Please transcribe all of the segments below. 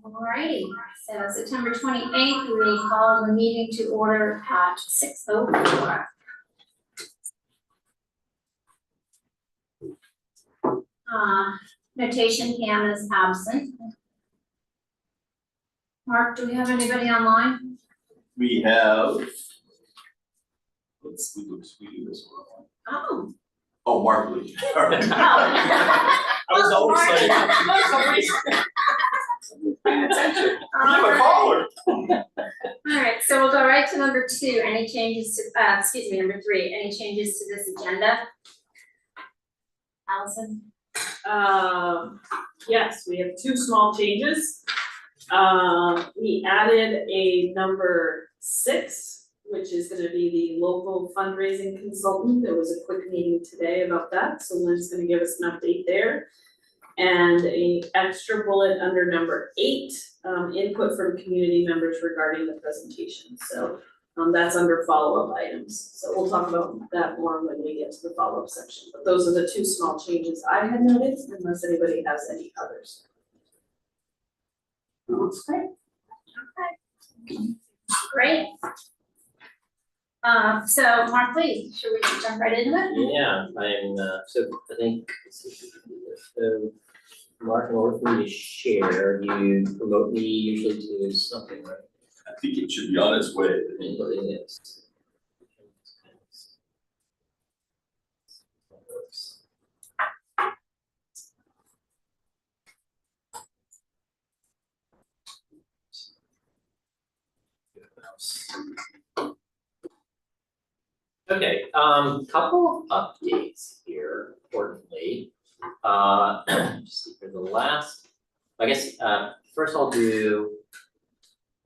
Alrighty, so September 28th, we called the meeting to order at 6:04. Notation Pam is absent. Mark, do we have anybody online? We have, let's we do this one. Oh. Oh, Mark Lee. Oh. I was always like, paying attention. I'm a caller. Alright, so we'll go right to number 2. Any changes to, number 3, any changes to this agenda? Allison? Yes, we have 2 small changes. We added a number 6, which is gonna be the local fundraising consultant. There was a quick meeting today about that, so Lynn's gonna give us an update there. And a extra bullet under number 8, input from community members regarding the presentation. So that's under follow-up items. So we'll talk about that more when we get to the follow-up section. But those are the 2 small changes I had noted, unless anybody has any others. Looks great. Okay. Great. So Mark, please, should we jump right into it? Yeah, so I think, so Mark, in order for me to share, you promote me usually to something, right? I think it should be on its way. It is. Okay, couple of updates here, importantly. Just see for the last, I guess, first I'll do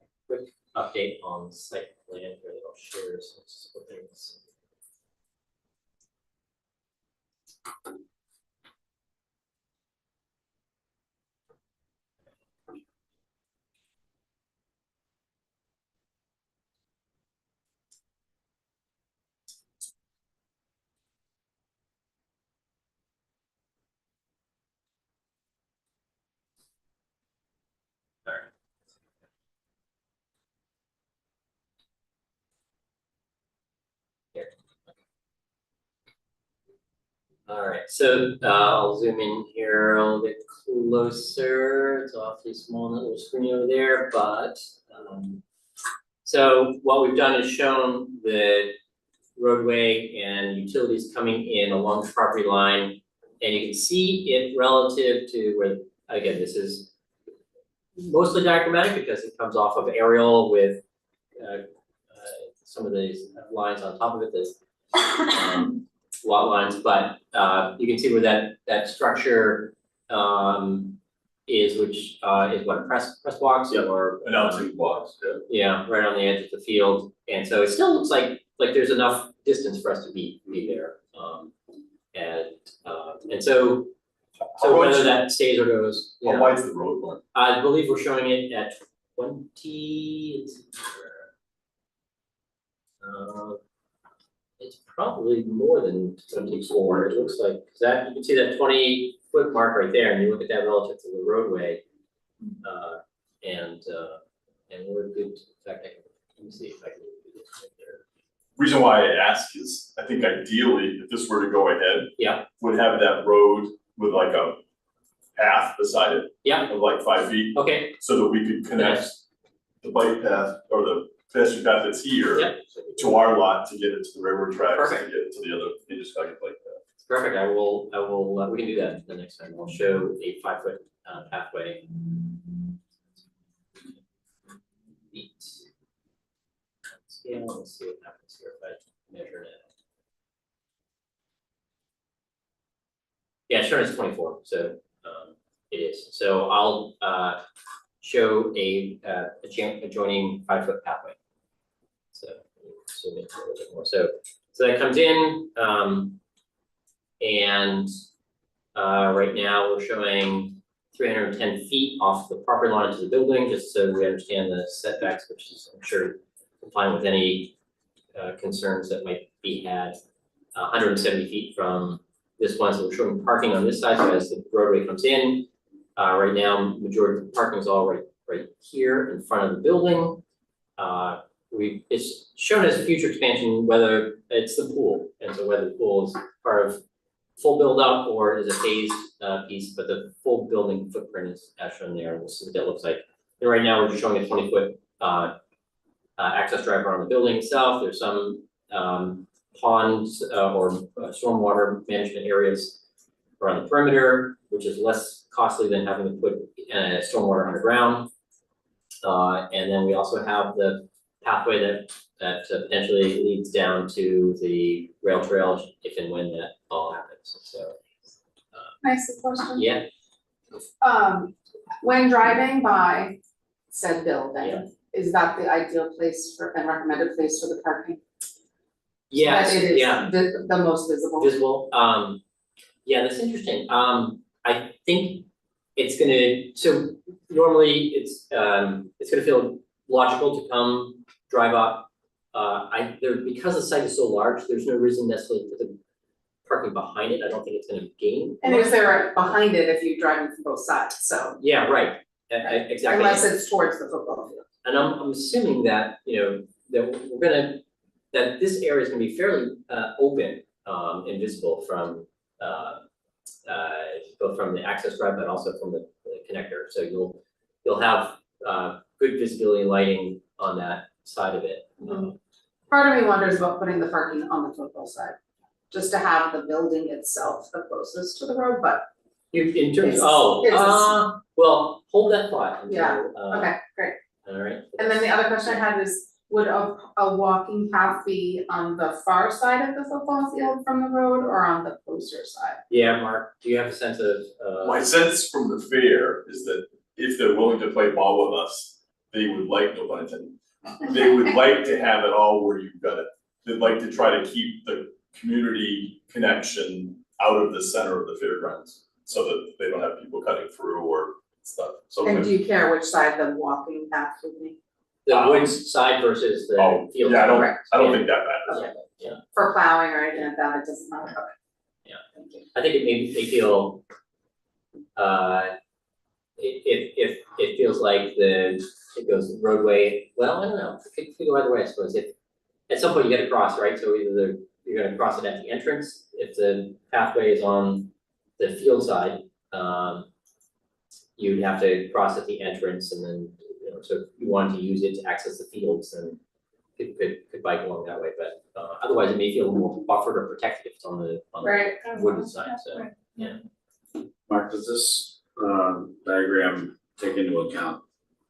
a quick update on site plan here that I'll share some things. Alright, so I'll zoom in here a little bit closer. It's awfully small, that little screen over there, but so what we've done is shown the roadway and utilities coming in along the property line, and you can see it relative to where, again, this is mostly diagrammatic because it comes off of aerial with some of these lines on top of it, this lot lines, but you can see where that structure is, which is what, press box? Yep. Or Announcing blocks, yeah. yeah, right on the edge of the field, and so it still looks like there's enough distance for us to be there, and so whether that stays or goes, you How know, wide's the road one? I believe we're showing it at 20. Let's see where, it's probably more than 24. It looks like, cause that, you can see that 20-foot mark right there, and you look at that relative to the roadway, and we're good. In fact, let me see if I can do this right there. Reason why I ask is, I think ideally, if this were to go ahead. Yeah. Would have that road with like a path beside it. Yeah. Of like 5 feet. Okay. So that we could connect the bike path or the pedestrian path that's here. Yep. To our lot to get it to the railroad tracks, to Perfect. get it to the other, you just gotta get like that. Perfect. I will, we can do that the next time. I'll show a 5-foot pathway. Feet. Scale, let's see what happens here if I measure it. Yeah, sure, it's 24, so it is. So I'll show a adjoining 5-foot pathway. So zoom in a little bit more. So that comes in, and right now we're showing 310 feet off the property line to the building, just so we understand the setbacks, which is, I'm sure, compliant with any concerns that might be had. 170 feet from this one, so we're showing parking on this side, so as the roadway comes in, right now, majority of the parking is all right right here in front of the building. It's shown as future expansion, whether it's the pool, and so whether the pool is part of full build out or is a phased piece, but the full building footprint is as shown there, and we'll see what that looks like. And right now, we're just showing a 20-foot access drive around the building itself. There's some ponds or stormwater management areas around the perimeter, which is less costly than having to put stormwater underground. And then we also have the pathway that potentially leads down to the rail trail if and when that all happens. So, Nice question. yeah, When driving by said building, Yeah. is that the ideal place for, and recommended place for the parking? yes, That it is yeah, the most visible? visible. Yeah, that's interesting. I think it's gonna, so normally it's gonna feel logical to come drive up. Because the site is so large, there's no reason necessarily to put the parking behind it. I don't think it's gonna gain. And is there behind it if you're driving from both sides, so Yeah, right, exactly. unless it's towards the football field. And I'm assuming that, that that this area is gonna be fairly open and visible from both from the access drive, but also from the connector. So you'll have good visibility and lighting on that side of it. Part of me wonders about putting the parking on the football side, just to have the building itself the closest to the road, but, In terms, It's- oh, well, hold that thought until, Yeah, okay, great. all right. And then the other question I had is, would a walking path be on the far side of the football field from the road or on the closer side? Yeah, Mark, do you have a sense of, My sense from the fair is that if they're willing to play ball with us, they would like, no pun intended, they would like to have it all where you've got it. They'd like to try to keep the community connection out of the center of the fairgrounds, so that they don't have people cutting through or stuff, so. And do you care which side the walking path would be? the woods side versus the Oh, field? yeah, Correct. I don't think that matters. For plowing or anything like that, it doesn't matter, okay. Yeah. Thank you. I think it made me feel, if it feels like it goes roadway, well, I don't know, it could go either way, I suppose. If, at some point you gotta cross, right, so either you're gonna cross it at the entrance, if the pathway is on the field side, you'd have to cross at the entrance and then, so if you wanted to use it to access the fields, then could bike along that way, but otherwise it may feel more buffered or protected if it's on the Right. wooded side, so. Mark, does this diagram take into account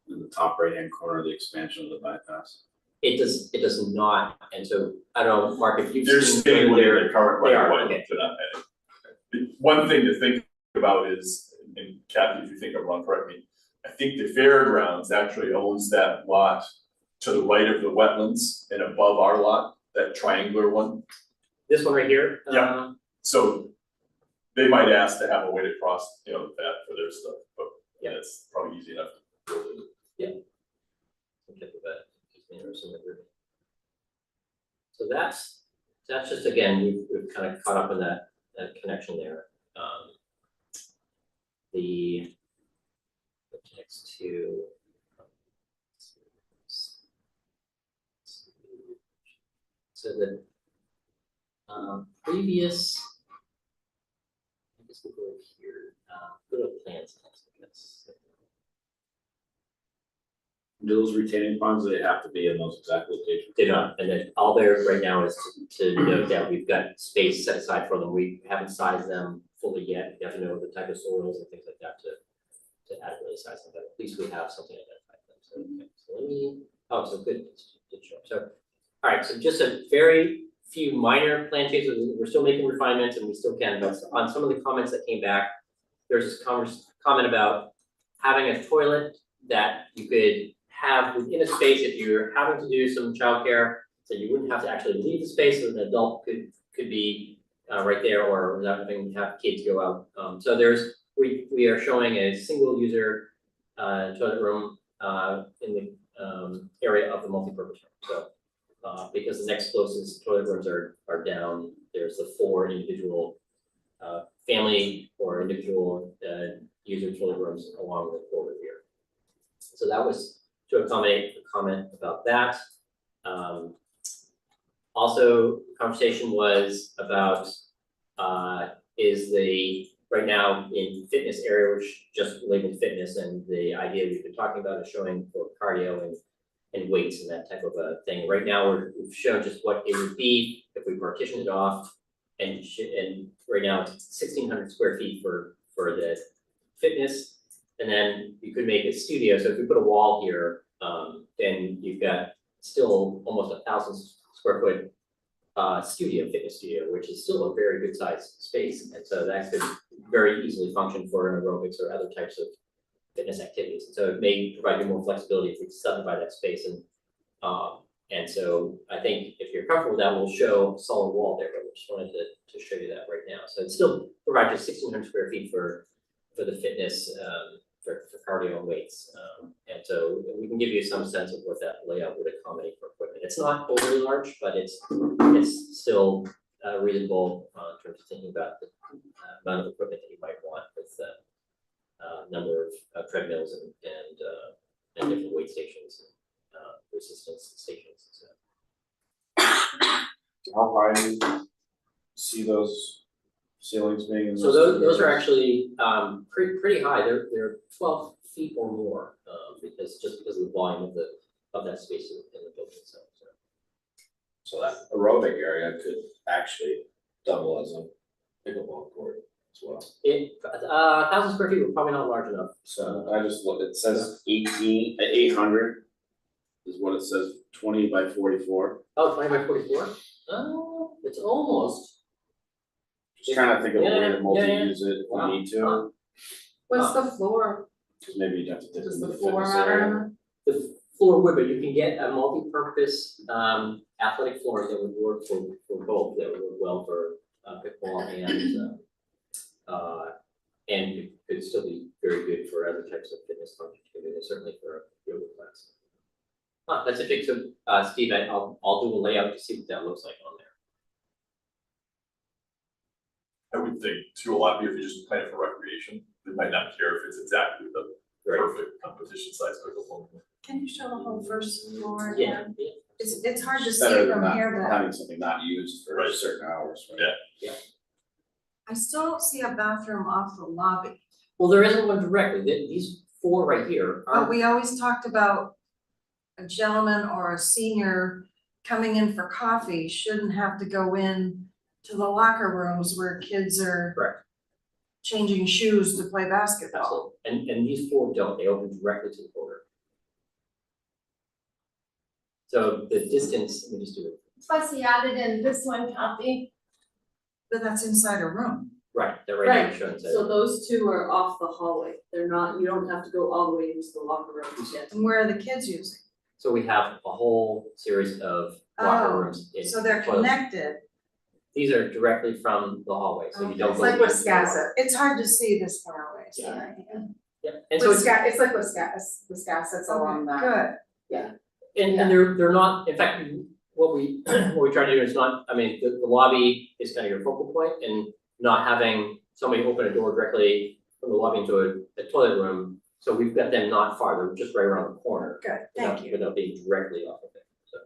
in the top right-hand corner the expansion of the bypass? It does not, and so, I don't know, Mark, if you've They're seen staying within their- their current they right are, of way, okay. they're not adding. One thing to think about is, and Kathy, if you think I'm wrong, correct me, I think the fairgrounds actually owns that lot to the right of the wetlands and above our lot, that triangular one. This one right here? Yeah. So they might ask to have a way to cross, that for their stuff, but Yeah. it's probably easy enough to build it. So that's just, again, we've kind of caught up in that connection there. The next two. So the previous, I guess we'll go here, go to plans next, I guess. Do those retaining ponds, they have to be in those exact locations? They don't, and then all there right now is to note that we've got space set aside for them, we haven't sized them fully yet, you have to know the type of soils and things like that to adequately size them, but at least we have something identified them, so, okay, so let me, so good, good show, so. All right, so just a very few minor plan changes, we're still making refinements and we still can, but on some of the comments that came back, there's this comment about having a toilet that you could have within a space if you're having to do some childcare, so you wouldn't have to actually leave the space, so an adult could be right there, or without having to have kids go out. So we are showing a single user toilet room in the area of the multipurpose room. So because the next closest toilet rooms are down, there's the 4 individual family or individual user toilet rooms along the border here. So that was to accommodate a comment about that. Also, conversation was about, is the, right now in fitness area, which just labeled fitness, and the idea we've been talking about is showing for cardio and weights and that type of a thing. Right now, we've shown just what it would be if we partitioned it off, and right now it's 1,600 square feet for the fitness, and then you could make a studio. So if you put a wall here, then you've got still almost 1,000 square foot fitness studio, which is still a very good sized space, and so that could very easily function for an aerobics or other types of fitness activities. And so it may provide you more flexibility if we subdivide that space, and so I think if you're comfortable with that, we'll show a solid wall there, but we just wanted to show you that right now. So it still provides you 1,600 square feet for the fitness, for cardio and weights. And so we can give you some sense of what that layout would accommodate for equipment. It's not overly large, but it's still reasonable in terms of thinking about the amount of equipment that you might want with number of treadmills and different weight stations and resistance stations. So. How high do you see those ceilings being? in So those those are studios? actually pretty high. They're 12 feet or more because of the volume of that space in the building itself. So that aerobic area could actually double as a pickleball court as well. 1,000 square feet were probably not large enough. So I just looked, it says 800 is what it says, 20 by 44. Oh, 20 by 44? It's almost. Just trying to think of a way Yeah, to yeah. multi-use it if Wow. we need to, What's the floor? because maybe you'd have to dip Does into the the floor fitness matter? area. The floor would, but you can get a multi-purpose athletic floor that would work for both. That would work well for pickleball and it could still be very good for other types of fitness functions, certainly for a yoga class. That's a big, so Steve, I'll do a layout to see what that looks like on there. I would think too, a lot of people, if you just plan it for recreation, they might not care if it's exactly the Right. perfect competition size pickleball. Can you show the whole first floor Yeah, again? yeah. It's hard to It's see better than from not here, but having something not used for Right. certain hours, right? Yeah. I still don't see a bathroom off the lobby. Well, there isn't one directly. These four right here But are, we always talked about a gentleman or a senior coming in for coffee shouldn't have to go in to the locker rooms where kids are correct, changing shoes to play basketball. absolutely. And these four don't, they open directly to the border. So the distance, let me just do it. Plus he added in this one copy. But that's inside a room. Right, they're right now Right, showing. So those two are off the hallway, they're not, you don't have to go all the way into the locker room to get. And where are the kids using? So we have a whole series of locker Oh, rooms. in So they're closed. connected. These are directly from the hallway, so you Okay. don't It's go. like into the Wiscasset. It's hard to see this far away, Yeah. sorry. Yeah, and so it's, It's like Wiscasset's along that. Good. and they're not, in fact, what we try to do is not, I mean, the lobby is kind of your focal point, and not having somebody open a door directly from the lobby into a toilet room. So we've got them not far, they're just right around the corner. Good, thank you. Without being directly off of it, so.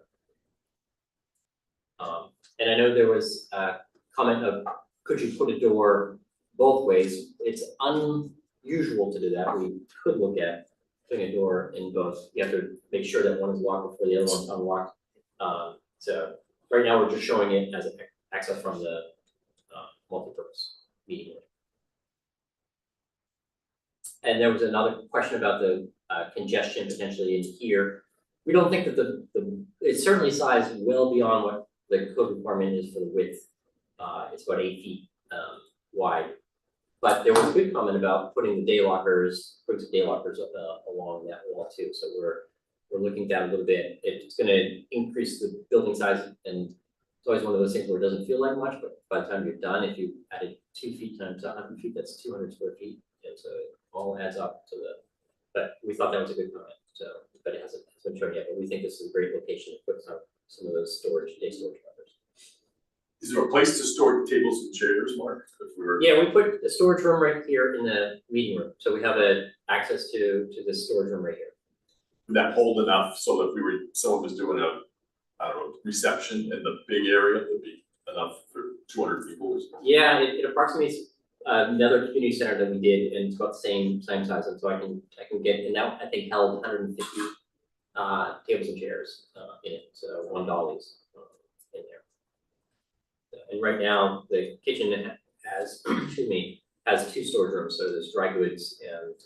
And I know there was a comment of, could you put a door both ways? It's unusual to do that, we could look at putting a door in both. You have to make sure that one is locked before the other one's unlocked. So right now, we're just showing it as access from the multipurpose meeting room. And there was another question about the congestion potentially in here. We don't think that it's certainly sized well beyond what the code requirement is for the width. It's about 8 feet wide. But there was a good comment about putting the day lockers, along that wall too. So we're looking down a little bit. It's gonna increase the building size, and it's always one of those things where it doesn't feel like much, but by the time you're done, if you added 2 feet times 100 feet, that's 200 square feet. And so it all adds up to but we thought that was a good comment, so, but it hasn't been shown yet, but we think this is a great location to put some of those day storage lockers. Is there a place to store tables and chairs, Mark, if we were? Yeah, we put a storage room right here in the meeting room, so we have access to this storage room right here. would that hold enough so that someone was doing a, I don't know, reception in the big area, would be enough for 200 people or something? Yeah, it approximates another community center that we did, and it's about the same size, and so I can get, and that I think held 150 tables and chairs in it, so one dollies in there. And right now, the kitchen has, has 2 storage rooms, so there's dry goods and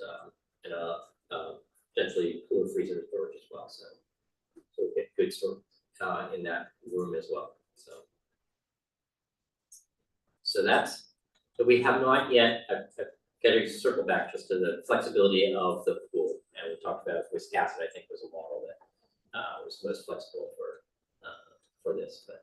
potentially cooler freezer storage as well, so we get good storage in that room as well, so. So we have not yet, I've got to circle back just to the flexibility of the pool, and we talked about Wisconsin, I think was a model that was most flexible for this, but.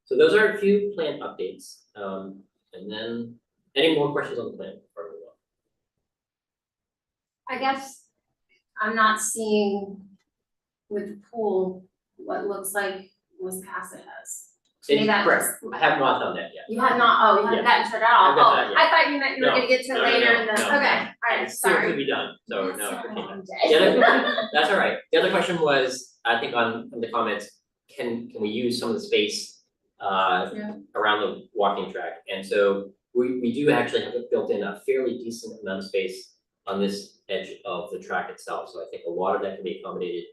So those are a few plan updates, and then any more questions on the plan for everyone? I guess I'm not seeing with the pool what looks like Wisconsin has. To me, that Correct, just- I have not done that yet. You have not, you haven't gotten to it at all. I've got that Oh, yet. I thought you meant you were No, gonna get to it no, later in the, no, okay, alright, It's still to sorry. be done, so no, That's appreciate a that. long The day. other, that's all right. The other question was, I think on the comments, can we use some of the space around the walking track? And so we do actually have it built in a fairly decent amount of space on this edge of the track itself. So I think a lot of that can be accommodated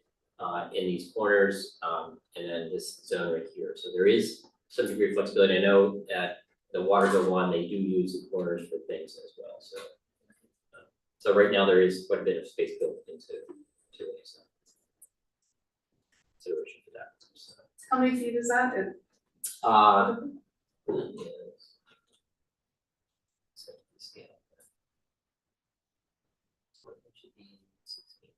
in these corners and then this zone right here. So there is some degree of flexibility. I know at the Waterville one, they do use the corners for things as well, so. So right now there is quite a bit of space built into it, so. Consideration for that, so. How many feet is that? That is- so the scale. So it should be 16.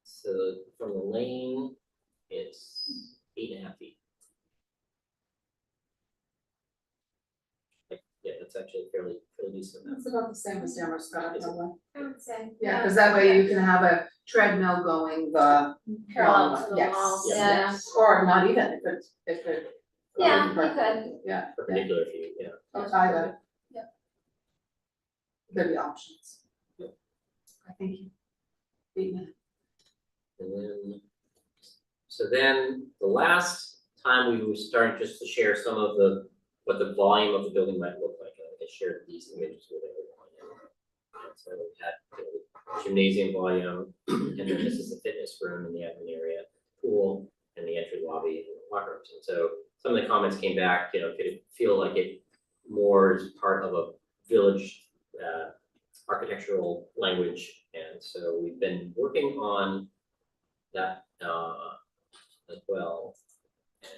So from the lane, it's 8.5 feet. Yeah, that's actually a fairly decent amount. It's about the same as Scott, probably. I would say. Yeah, because that way you can have a treadmill going the. Parallel to the Yes, wall, yes, yeah. yes, or not even, if it. Yeah, you could. Yeah, Perpendicular feet, yeah. either. Yeah. Could be options. Yeah. I think you. beat me. And then, so then the last time we were starting just to share some of what the volume of the building might look like. I shared these images with everyone. And so we had the gymnasium volume, and then this is the fitness room and the admin area, pool, and the entry lobby and the locker rooms. And so some of the comments came back, could it feel like it more as part of a village architectural language? And so we've been working on that as well, and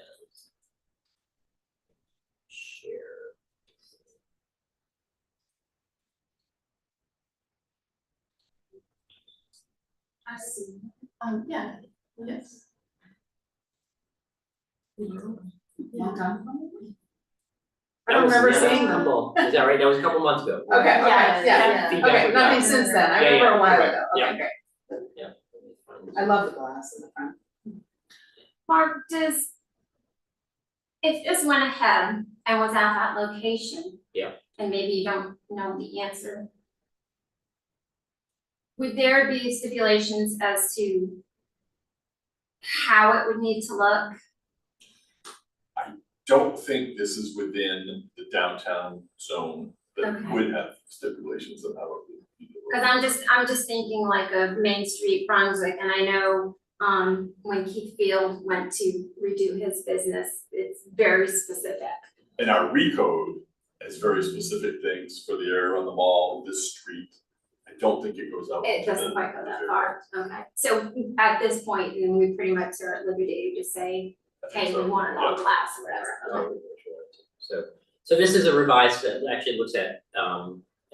share. I see. Yeah, yes. Long time. I don't remember seeing them. Is that right? That was a couple months ago. Okay, yeah, Feedback okay, we nothing got. since then, I Yeah, remember a while right, ago, yeah. okay, great. Yeah. I love the glass in the front. Mark, if this went ahead and was at that location. Yeah. And maybe you don't know the answer. Would there be stipulations as to how it would need to look? Don't think this is within the downtown zone that Okay. would have stipulations of how it would be. Cause I'm just thinking like of Main Street, Brunswick, and I know, when Keith Field went to redo his business, it's very specific. And our recode has very specific things for the area on the mall, this street. I don't think it goes out. It to doesn't the- quite go that far, okay, so at this point, then we pretty much are at liberty to just say, I think hey, so, we want it all yeah. glass or whatever, okay. So So this is a revised, that actually looks at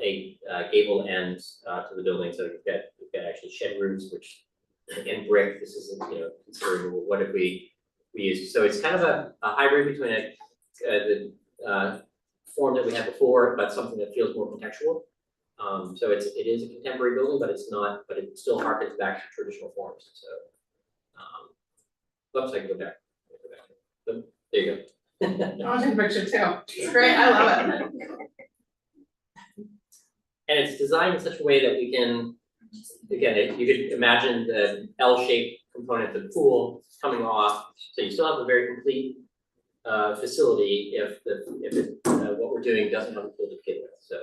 a gable end to the building, so you've got actually shed roofs, which in brick, this is, considering what if we use, so it's kind of a hybrid between the form that we had before, but something that feels more contextual. So it is a contemporary building, but it's not, but it still harkens back to traditional forms, so. Oops, I can go back. But there you go. I want to picture too. It's great, I love it. And it's designed in such a way that we can, again, you could imagine the L-shaped component of the pool coming off, so you still have a very complete facility if what we're doing doesn't have a pool to begin with, so.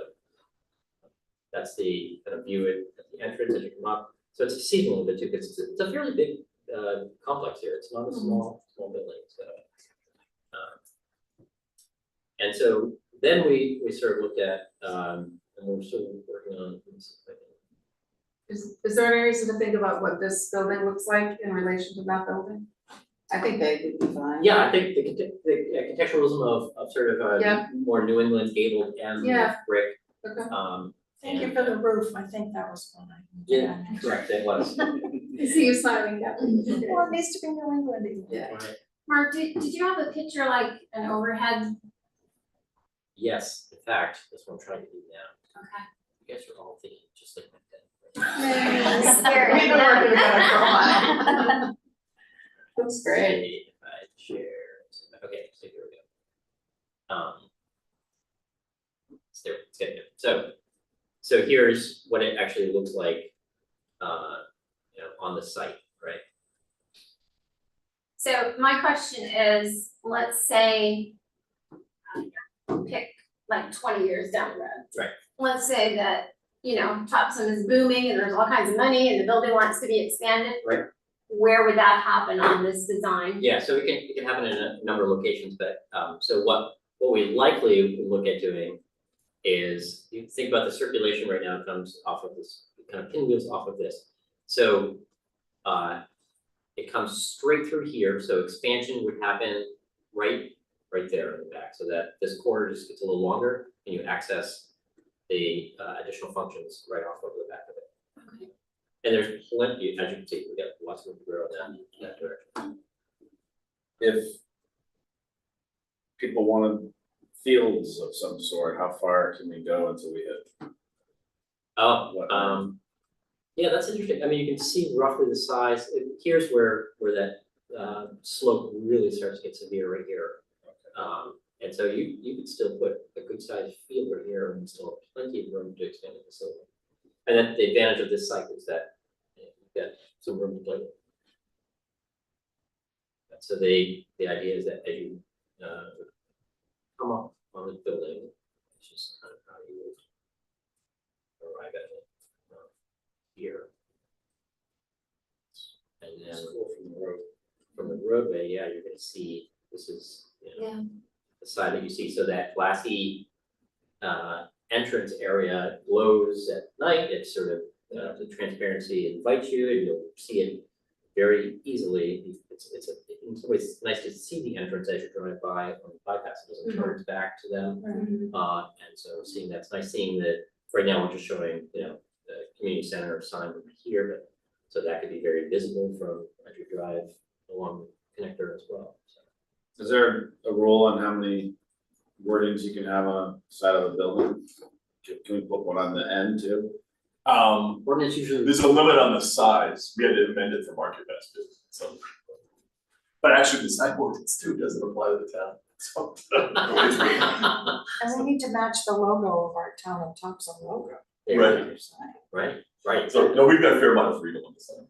That's the kind of view at the entrance as you come up, so it's deceiving a little bit too, because it's a fairly big complex here, it's not a small building, so. And so then we sort of looked at, and we're still working on. Is there any reason to think about what this building looks like in relation to that building? I think they would be fine. Yeah, I think the contextualism of sort of Yeah. more New England gabled and Yeah. brick. Okay. Thank you for the roof, I think that was one I. Yeah, correct, it was. I see you smiling, Captain. Well, it needs to be New England. Yeah. Right. Mark, did you have a picture like an overhead? Yes, in fact, that's what I'm trying to do now. Okay. You guys are all thinking just like that. Scary. We've been working together for a while. Looks great. See if I share, okay, so here we go. It's getting it. So here's what it actually looks like, on the site, right? So my question is, let's say, pick like 20 years down the road. Right. Let's say that, Topsham is booming and there's all kinds of money and the building wants to be expanded. Right. Where would that happen on this design? Yeah, so it can happen in a number of locations, but so what we likely look at doing is, you think about the circulation right now comes off of this, kind of pinwheels off of this. So it comes straight through here, so expansion would happen right there in the back, so that this corridor just gets a little longer and you access the additional functions right off over the back of it. Okay. And there's plenty, as you can see, we got lots of room to grow in that direction. If people wanted fields of some sort, how far can we go until we hit? Oh, yeah, that's interesting. I mean, you can see roughly the size. Here's where that slope really starts to get severe right here. And so you could still put a good sized field right here and still have plenty of room to expand the facility. And then the advantage of this site is that you've got some room to play with. And so the idea is that as you come up on the building, it's just kind of how you would arrive at it here. And then from the roadway, yeah, you're gonna see, this is, the side that you see, so that glassy entrance area glows at night. It's sort of the transparency invites you, and you'll see it very easily. It's in some ways nice to see the entrance as you're driving by on the bypass. It doesn't turn its back to them, and so seeing that's nice. Seeing that right now we're just showing the community center sign over here, but so that could be very visible from as you drive along the connector as well. So. Is there a rule on how many wordings you can have on a side of a building? Can we put one on the end too? Ordinance usually. There's a limit on the size, we had to amend it for market basket, so. But actually, the sign ordinance too doesn't apply to the town, so. And we need to match the logo of our Town of Topsham logo. Right. Right. So, no, we've got a fair amount of freedom on the sign.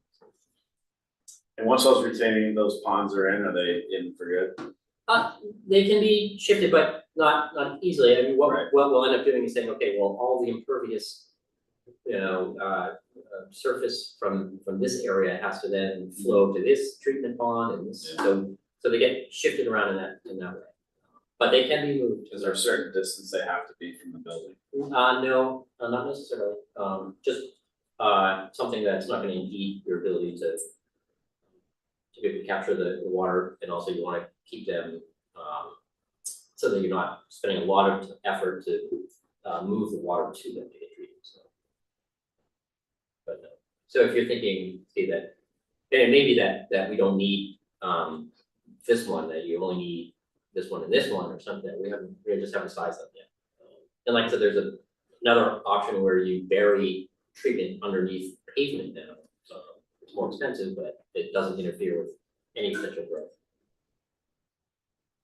And once those retaining, those ponds are in, are they in for good? They can be shifted, but not easily. I mean, what Right. we'll end up doing is saying, okay, well, all the impervious, surface from this area has to then flow to this treatment pond and this, so they get shifted around in that way. But they can be moved. Is there a certain distance they have to be from the building? No, not necessarily. Just something that's not gonna impede your ability to be able to capture the water, and also you wanna keep them so that you're not spending a lot of effort to move the water to them to get treated, so. But, so if you're thinking, see that, and it may be that we don't need, this one, that you only need this one and this one or something, we just haven't sized them yet. And like I said, there's another option where you bury treatment underneath pavement now, so it's more expensive, but it doesn't interfere with any potential growth.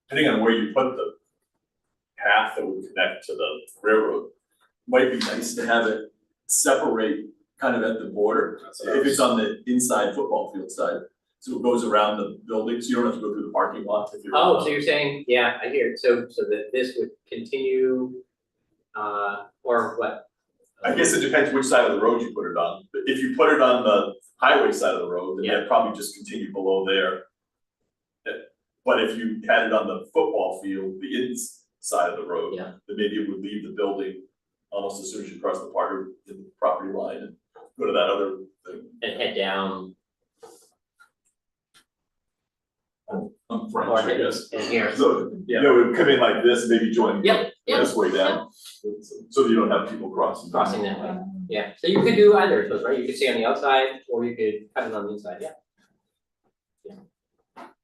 Depending on where you put the path that would connect to the railroad, might be nice to have it separate kind of at the border. If it's on the inside football field side, so it goes around the building, so you don't have to go through the parking lot if you're. Oh, so you're saying, yeah, I hear it, so that this would continue, or what? I guess it depends which side of the road you put it on, but if you put it on the highway side of the road, then that'd probably just continue below there. But if you had it on the football field, the inside of the road, Yeah. then maybe it would leave the building almost as soon as you cross the property line and go to that other thing. And head down, I'm French, or I head guess. and here, So, you know, it would come in like this, maybe join Yep, yep, this way down, so that you don't have people crossing. crossing that way, yeah, so you could do either of those, right, you could stay on the outside, or you could cut it on the inside, yeah.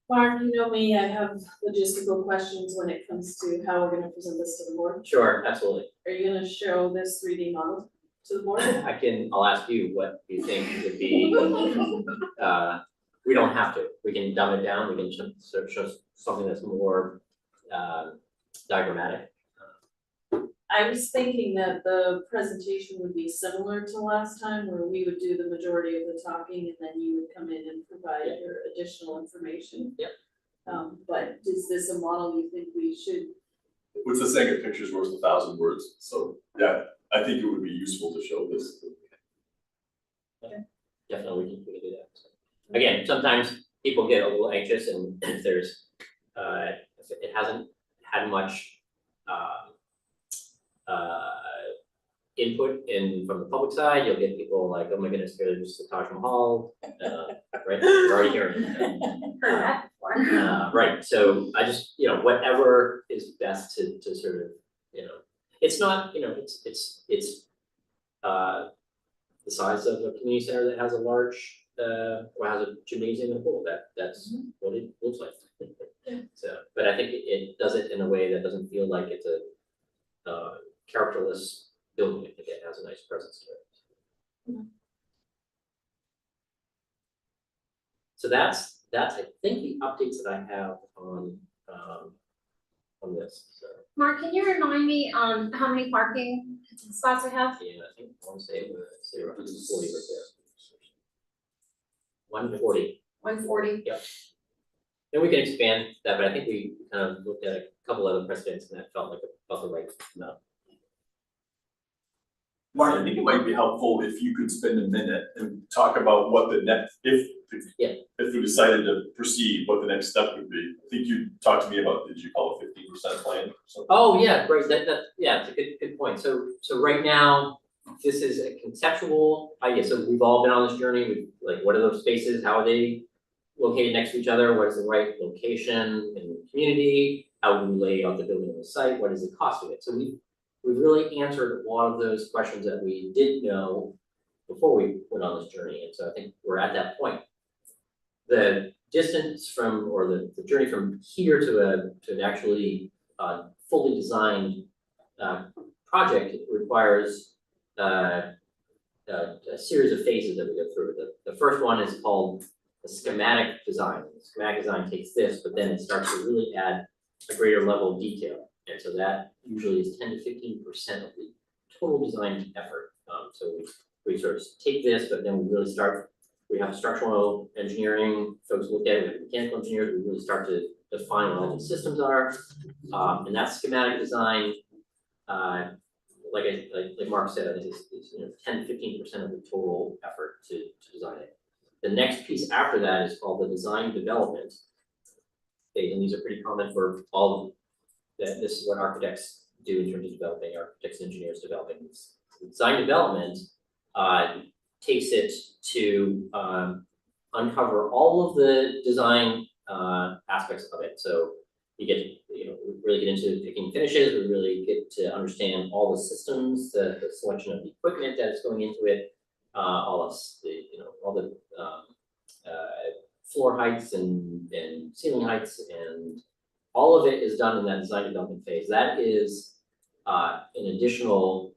Mark, you know me, I have logistical questions when it comes to how we're gonna present this to the board. Sure, absolutely. Are you gonna show this 3D model to the board? I'll ask you what you think would be, we don't have to, we can dumb it down, we can show something that's more, diagrammatic. I was thinking that the presentation would be similar to last time, where we would do the majority of the talking and then you would come in and provide your additional information. Yep. But is this a model you think we should? What's the saying, a picture's worth 1,000 words, so, yeah, I think it would be useful to show this. Definitely, we can do that. So, again, sometimes people get a little anxious and if there's, if it hasn't had much, input from the public side, you'll get people like, oh my goodness, there's the Taj Mahal, right, we're already hearing it. Heard that before. Right, so I just, whatever is best to sort of, it's not, it's the size of a community center that has a large, or has a gymnasium and a pool, that's what it looks like. So, but I think it does it in a way that doesn't feel like it's a characterless building. I think it has a nice presence to it. So that's I think the updates that I have on this, so. Mark, can you remind me, how many parking spots we have? Yeah, I think I want to say roughly 40 right there. 140. 140. And we can expand that, but I think we kind of looked at a couple other precedents and that felt like about the right amount. Mark, I think it might be helpful if you could spend a minute and talk about what the next, if we decided to proceed, what the next step would be. I think you talked to me about, did you call it 15% plan or something? Oh, yeah, right, yeah, it's a good point. So right now, this is a conceptual idea. So we've all been on this journey. Like, what are those spaces? How are they located next to each other? What is the right location in the community? How do we lay out the building on the site? What is the cost of it? So we've really answered a lot of those questions that we didn't know before we went on this journey. And so I think we're at that point. The distance from, or the journey from here to an actually fully designed project requires a series of phases that we go through. The first one is called the schematic design. The schematic design takes this, but then it starts to really add a greater level of detail. And so that usually is 10 to 15% of the total design effort. So we sort of take this, but then we really start, we have structural engineering folks look at it, we have mechanical engineers, we really start to define what all the systems are. And that schematic design, like Mark said, I think is 10 to 15% of the total effort to design it. The next piece after that is called the design development phase, and these are pretty common for all of that. This is what architects do in terms of developing, architects and engineers developing this. Design development takes it to uncover all of the design aspects of it. So you get, we really get into picking finishes, we really get to understand all the systems, the selection of the equipment that is going into it, all of the, all the floor heights and ceiling heights, and all of it is done in that design development phase. That is an additional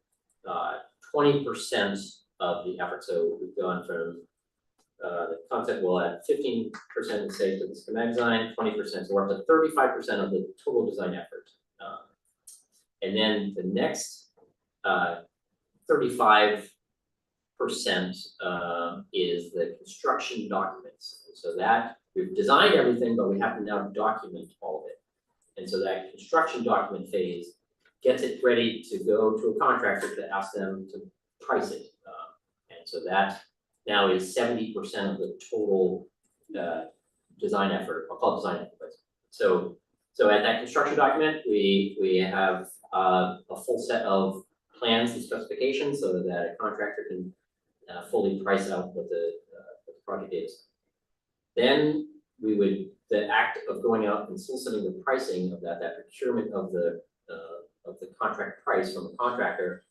20% of the effort. So we've gone from the concept will add 15% say to the schematic design, 20%, so we're up to 35% of the total design effort. And then the next 35% is the construction documents. And so that we've designed everything, but we have to now document all of it. And so that construction document phase gets it ready to go to a contractor to ask them to price it. And so that now is 70% of the total design effort. I'll call it design effort. So at that construction document, we have a full set of plans and specifications so that a contractor can fully price out what the project is. Then the act of going out and soliciting the pricing of that procurement of the contract price from a contractor,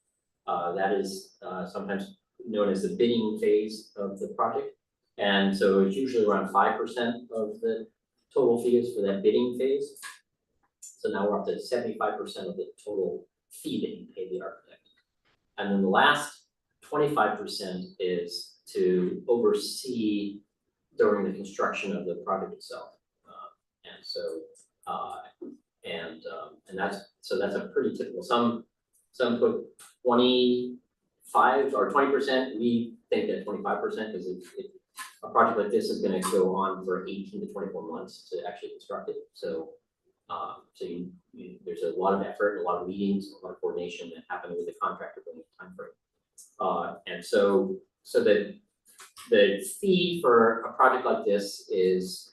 that is sometimes known as the bidding phase of the project. And so it's usually around 5% of the total fees for that bidding phase. So now we're up to 75% of the total fee that you pay the architect. And then the last 25% is to oversee during the construction of the project itself. That's a pretty typical. Some put 25 or 20%. We think that 25% because a project like this is going to go on for 18 to 24 months to actually construct it. So there's a lot of effort, a lot of meetings, a lot of coordination that happen with the contractor during the time frame. And so the fee for a project like this is,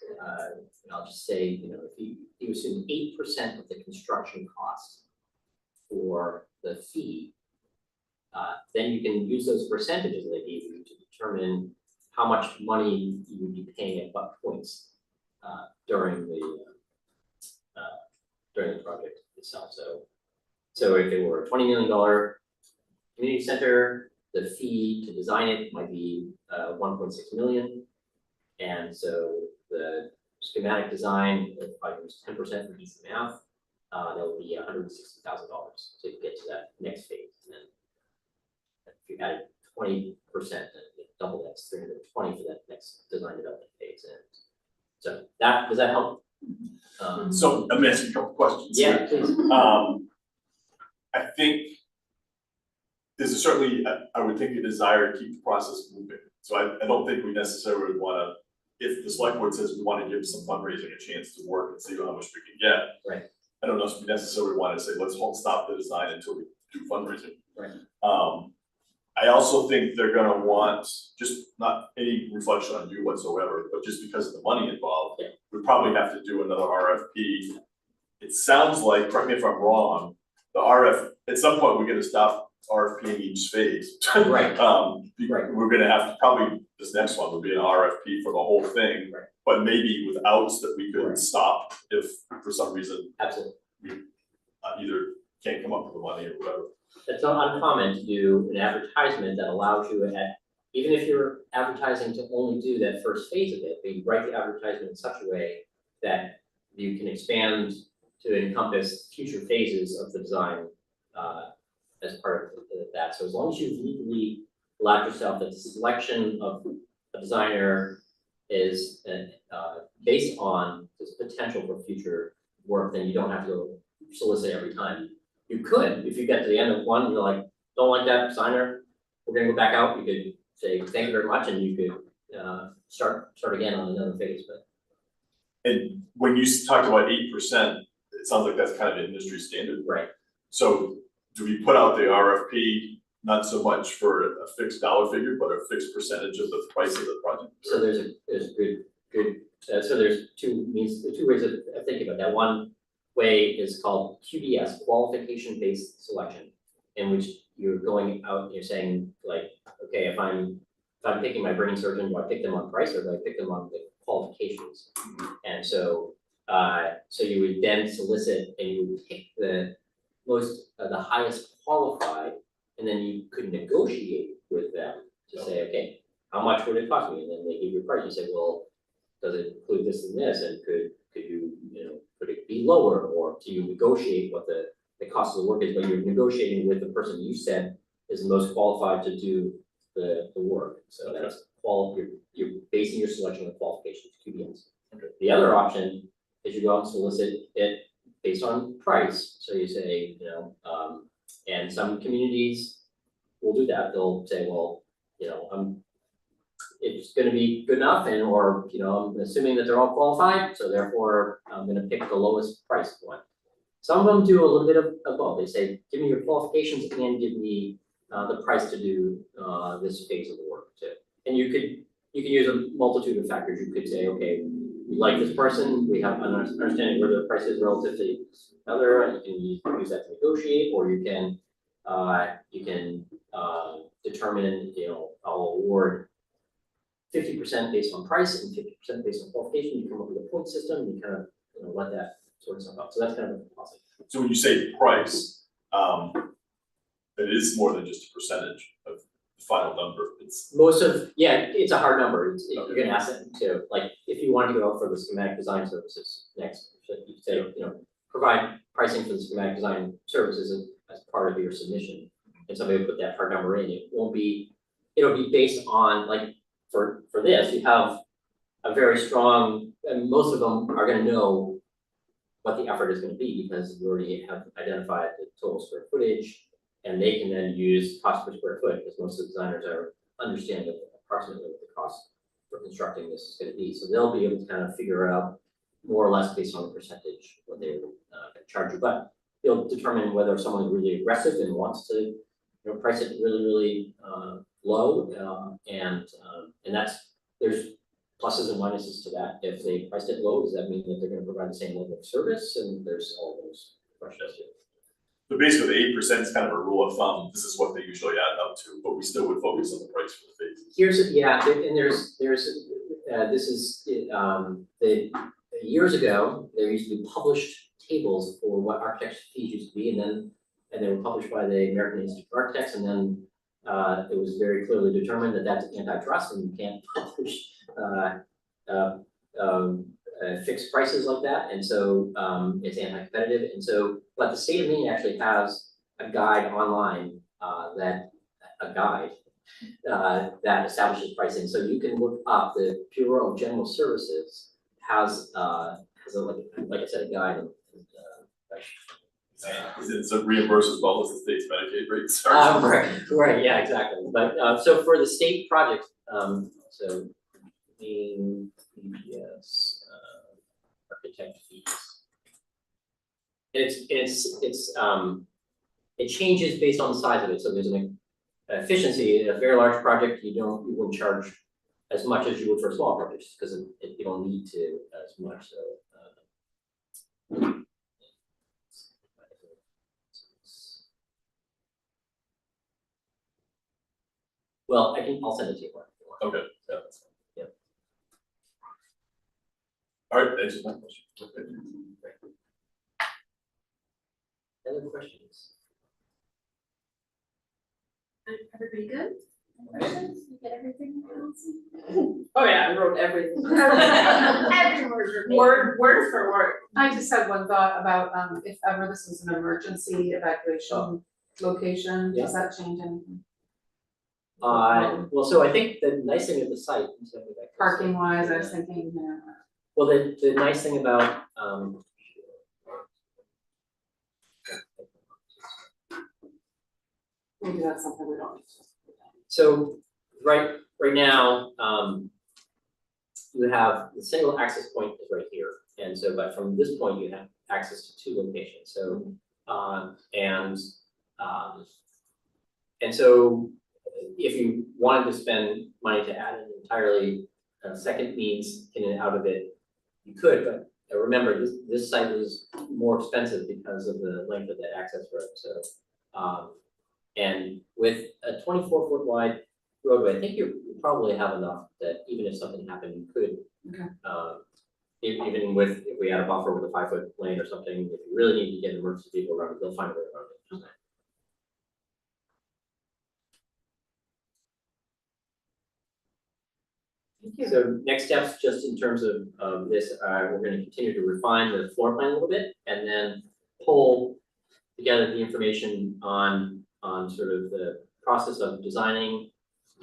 I'll just say, if you assume 8% of the construction cost for the fee, then you can use those percentages that they gave you to determine how much money you would be paying at what points during the project itself. So if it were a $20 million community center, the fee to design it might be 1.6 million. And so the schematic design, if I use 10% for each math, that would be $160,000 to get to that next phase. And then if you added 20%, then double that's 320 for that next design development phase. And so does that help? So I'm asking a couple questions. Yeah, please. I think there's certainly, I would think, a desire to keep the process moving. So I don't think we necessarily would want to, if the select board says we want to give some fundraising a chance to work and see how much we can get. Right. I don't know if we necessarily want to say, let's stop the design until we do fundraising. Right. I also think they're gonna want, just not any reflection on you whatsoever, but just because of the money involved, Yeah. we probably have to do another RFP. It sounds like, correct me if I'm wrong, at some point, we're gonna stop RFPing each phase. Right. Right. We're gonna have to, probably, this next one would be an RFP for the whole thing. Right. But maybe with outs that we could Right. stop if for some reason Absolutely. we either can't come up with the money or whatever. It's not uncommon to do an advertisement that allows you even if you're advertising to only do that first phase of it, but you write the advertisement in such a way that you can expand to encompass future phases of the design as part of that. So as long as you've legally allowed yourself that the selection of a designer is based on this potential for future work, then you don't have to go solicit every time. You could, if you get to the end of one, you're like, don't like that designer, we're gonna go back out, you could say, thank you very much, and you could start again on another phase, but. And when you talked about 8%, it sounds like that's kind of an industry standard. Right. So do we put out the RFP, not so much for a fixed dollar figure, but a fixed percentage of the price of the project? So there's good, so there's two ways of thinking about that. One way is called QBS, qualification-based selection, in which you're going out and you're saying, like, okay, if I'm picking my brain surgeon, do I pick them on price or do I pick them on the qualifications? And so So you would then solicit and you would pick the the highest qualified, and then you could negotiate with them to say, okay, how much would it cost me? And then they give you a price, you say, well, does it include this and this, and could you, could it be lower, or do you negotiate what the cost of the work is, but you're negotiating with the person you said is the most qualified to do the work, so that's you're basing your selection on qualifications, QBNs. Okay. The other option is you go out and solicit it based on price, so you say, and some communities will do that, they'll say, well, it's gonna be good enough, and, or, I'm assuming that they're all qualified, so therefore, I'm gonna pick the lowest price one. Some of them do a little bit of both, they say, give me your qualifications and give me the price to do this phase of the work too. And you could use a multitude of factors, you could say, okay, we like this person, we have an understanding where the price is relative to other, and you can use that to negotiate, or you can determine, I'll award 50% based on price and 50% based on qualification, you come up with a point system, and you kind of, let that sort of stuff out, so that's kind of a policy. So when you say price, it is more than just a percentage of the final number, it's. It's a hard number, you're Okay. gonna ask them to, like, if you wanted to go out for the schematic design services next, so you could say, provide pricing for the schematic design services as part of your submission. And somebody will put that hard number in, it'll be based on, like, for this, you have a very strong, and most of them are gonna know what the effort is gonna be, because you already have identified the total square footage, and they can then use cost per square foot, because most of the designers understand approximately what the cost for constructing this is gonna be, so they'll be able to kind of figure out more or less based on the percentage what they would charge you, but they'll determine whether someone's really aggressive and wants to, price it really low, and there's pluses and minuses to that. If they priced it low, does that mean that they're gonna provide the same level of service? And there's all those questions here. So basically, the 8% is kind of a rule of thumb, this is what they usually add up to, but we still would focus on the price for the phases. And there's this is, years ago, there used to be published tables for what architects' fees used to be, and they were published by the American Institute of Architects, and then it was very clearly determined that that's antitrust, and you can't publish fixed prices like that, and so it's anti-competitive, and so, but the state of Maine actually has a guide online that establishes pricing, so you can look up, the Bureau of General Services has like I said, a guide. It's a reimburse as well as the state's Medicaid rates. Right, yeah, exactly, but so for the state projects, so Maine PBS architect fees. It changes based on the size of it, so there's an efficiency, a very large project, you wouldn't charge as much as you would for a small project, because you don't need to as much, so. Well, I'll send it to you. Okay, yeah, that's fine. Yeah. All right, that's my question. Okay. Other questions? Everybody good? Questions? You get everything? Oh yeah, I wrote everything. Every word. Word for word. I just had one thought about, if ever this was an emergency evacuation location, does that change anything? Well, so I think the nice thing of the site. Parking wise, I was thinking, Well, the nice thing about, maybe that's something we don't. so right now, you have the single access point is right here. And so, but from this point, you have access to two locations. So, and so if you wanted to spend money to add an entirely second means in and out of it, you could, but remember, this site is more expensive because of the length of that access road, so. And with a 24-foot wide roadway, I think you probably have enough that even if something happened, you could. Okay. even with, if we had a buffer with a 5-foot lane or something, if you really need to get an emergency vehicle around it, they'll find a way around it. So next steps, just in terms of this, we're gonna continue to refine the floor plan a little bit and then pull together the information on sort of the process of designing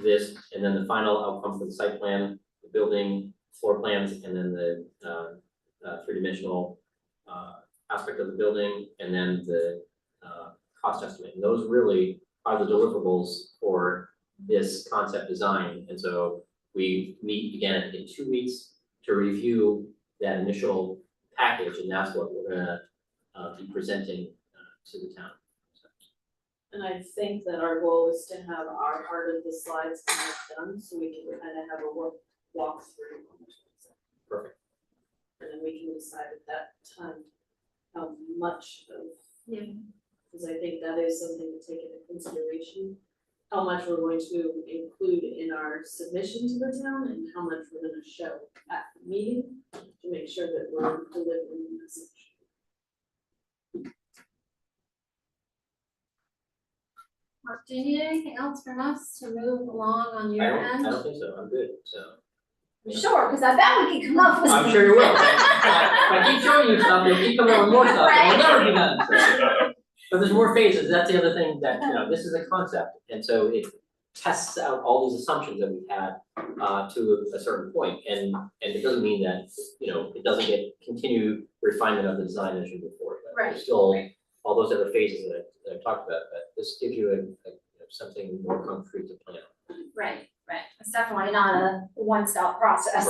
this, and then the final outcome for the site plan, the building, floor plans, and then the three-dimensional aspect of the building, and then the cost estimate. And those really are the deliverables for this concept design. And so we meet again in 2 weeks to review that initial package, and that's what we're gonna be presenting to the town. And I think that our goal is to have our part of the slides kind of done, so we can kind of have a walk through. Perfect. And then we can decide at that time how much of. Yeah. Because I think that is something to take into consideration, how much we're going to include in our submission to the town and how much we're gonna show at the meeting to make sure that we're delivering the message. Mark, do you need anything else from us to move along on I your end? don't think so, I'm good, so. Sure, because I bet we can come up with. I'm sure you will. If I keep showing you stuff, you'll keep coming up with more stuff, and we'll never be done, so. But there's more phases, that's the other thing that, this is a concept, and so it tests out all these assumptions that we've had to a certain point, and it doesn't mean that, it doesn't get continued refinement of the design as you move forward. But there's still all those other phases that I've talked about, but this gives you something more concrete to plan. Right, it's definitely not a one-stop process.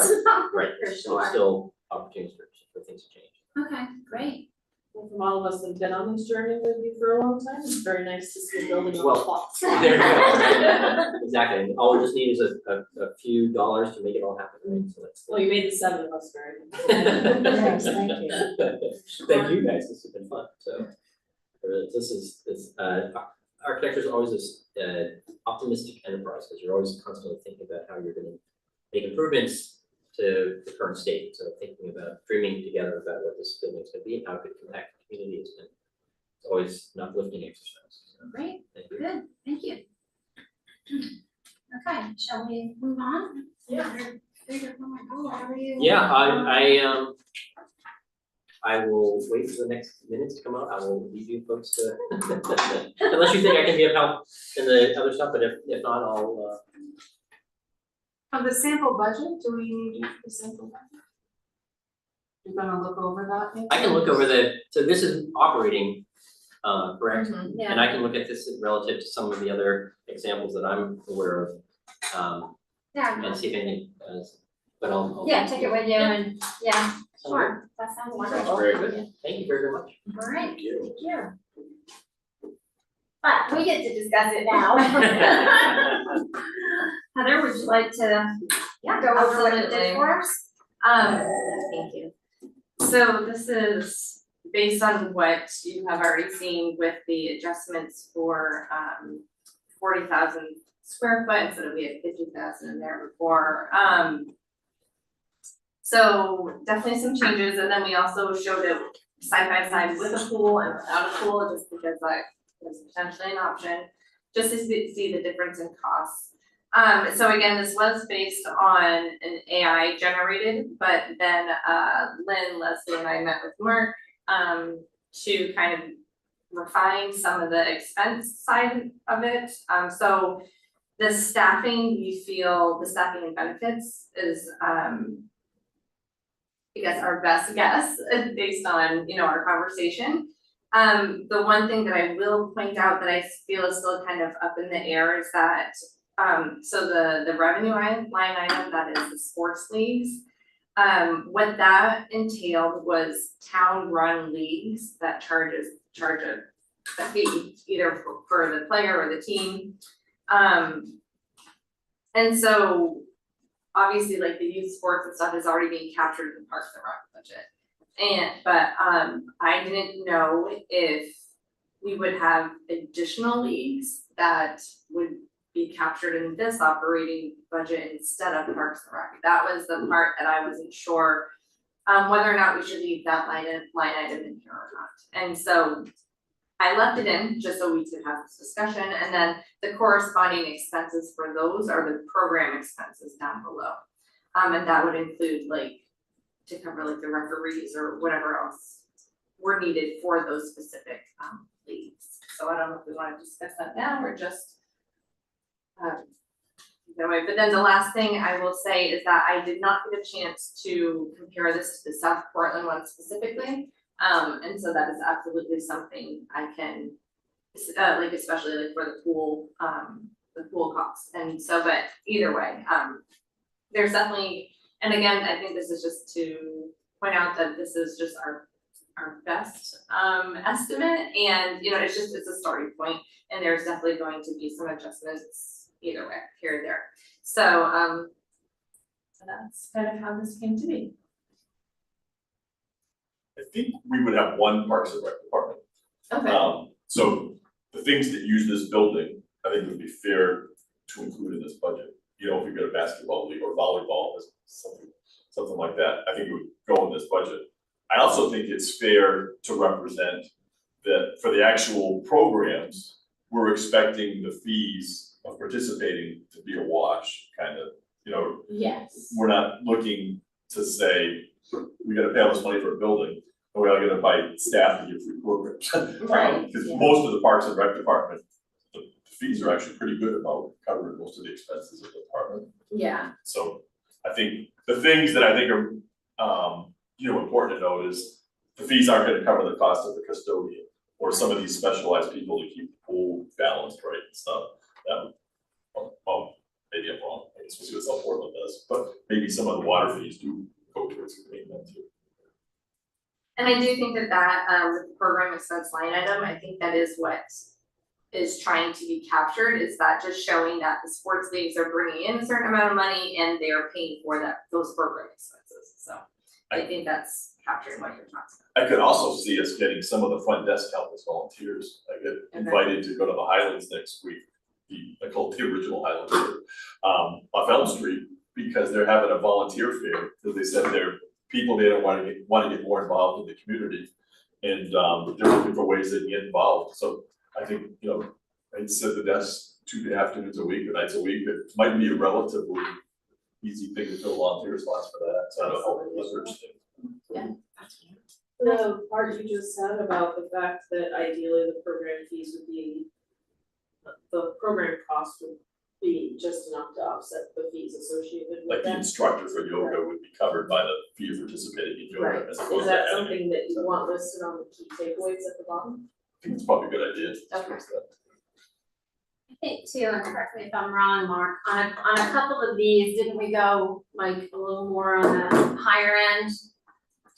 Right, For there's sure. still opportunities for things to change. Okay, great. Well, from all of us that've been on this journey with you for a long time, it's very nice to see a building on Well, the plots. There you go. Exactly, and all we just need is a few dollars to make it all happen, right? So that's. Well, you made the 7 of us very happy. Yes, thank you. Thank you guys, this has been fun, so. Architecture is always this optimistic enterprise, because you're always constantly thinking about how you're gonna make improvements to the current state. So thinking about dreaming together about what this building's gonna be and how it could impact the community has been, it's always an uplifting exercise. So, Great, thank you. good, thank you. Okay, shall we move on? Yeah. How are you? Yeah, I will wait for the next minutes to come out. I will leave you folks to, unless you think I can be of help in the other stuff, but if not, I'll, On the sample budget, do we need the sample budget? You're gonna look over that maybe? I can look over so this is operating, correct? Yeah, And I can look at this relative to some of the other examples that I'm aware of, yeah, and see if anything, but I'll. yeah, take it with you and, yeah, sure, that sounds Sounds wonderful. very good. Thank you very much. All right, Thank you. thank you. But we get to discuss it now. Heather, would you like to go over what it did for us? Thank you. So this is based on what you have already seen with the adjustments for 40,000 square foot instead of we had 50,000 in there before. So definitely some changes, and then we also showed it side by side with a pool and without a pool, just because that was potentially an option, just to see the difference in costs. So again, this was based on an AI generated, but then Lynn, Leslie, and I met with Mark to kind of refine some of the expense side of it. So the staffing, the staffing and benefits is I guess our best guess based on, our conversation. The one thing that I will point out that I feel is still kind of up in the air is that so the revenue line item, that is the sports leagues, what that entailed was town-run leagues that charge a fee either for the player or the team. And so obviously like the youth sports and stuff is already being captured in the Parks and Rec budget. But I didn't know if we would have additional leagues that would be captured in this operating budget instead of Parks and Rec. That was the part that I wasn't sure whether or not we should leave that line item in here or not. And so I left it in just so we could have this discussion, and then the corresponding expenses for those are the program expenses down below. And that would include like to cover like the referees or whatever else were needed for those specific leagues. So I don't know if we wanna discuss that now or just that way. But then the last thing I will say is that I did not get a chance to compare this to the South Portland one specifically. And so that is absolutely something I can, like especially like for the pool costs. And so, but either way, there's definitely, and again, I think this is just to point out that this is just our best estimate, and you know, it's a starting point, and there's definitely going to be some adjustments either way, here or there. So that's kind of how this came to be. I think we would have one Parks and Rec department. Okay. So the things that use this building, I think would be fair to include in this budget. You know, if we got a basketball league or volleyball, something like that, I think it would go in this budget. I also think it's fair to represent that for the actual programs, we're expecting the fees of participating to be a wash, kind of, you know. Yes. We're not looking to say, we gotta pay all this money for a building, and we are gonna buy staff to give free programs. Right, Because yeah. most of the Parks and Rec department, the fees are actually pretty good about covering most of the expenses of the department. Yeah. So I think the things that I think are, important to note is the fees aren't gonna cover the cost of the custodian or some of these specialized people to keep the pool balanced right and stuff. Well, maybe I'm wrong, I guess we'll see what South Portland does, but maybe some of the water fees do go towards paying that too. And I do think that with the program expense line item, I think that is what is trying to be captured, is that just showing that the sports leagues are bringing in a certain amount of money and they are paying for those program expenses, so I think that's capturing what you're talking about. I could also see us getting some of the front desk help as volunteers. I get invited to go to the Highlands next week, I call it the original Highlands, off Elm Street, because they're having a volunteer fair, because they said they're people they don't want to get more involved in the community. And they're looking for ways they can get involved. So I think, I'd sit at the desk 2 afternoons a week or nights a week. It might be a relatively easy thing to fill volunteer slots for that. So I don't know how we leverage things. The part you just said about the fact that ideally the program fees would be, the program cost would be just enough to offset the fees associated Like with the that. instructor for yoga would be covered by the fee of participating in yoga. Right, as is opposed to that having- something that you want listed on the key takeaways at the bottom? I think it's probably a good idea. Okay. I think too, and correct me if I'm wrong, Mark, on a couple of these, didn't we go like a little more on the higher end?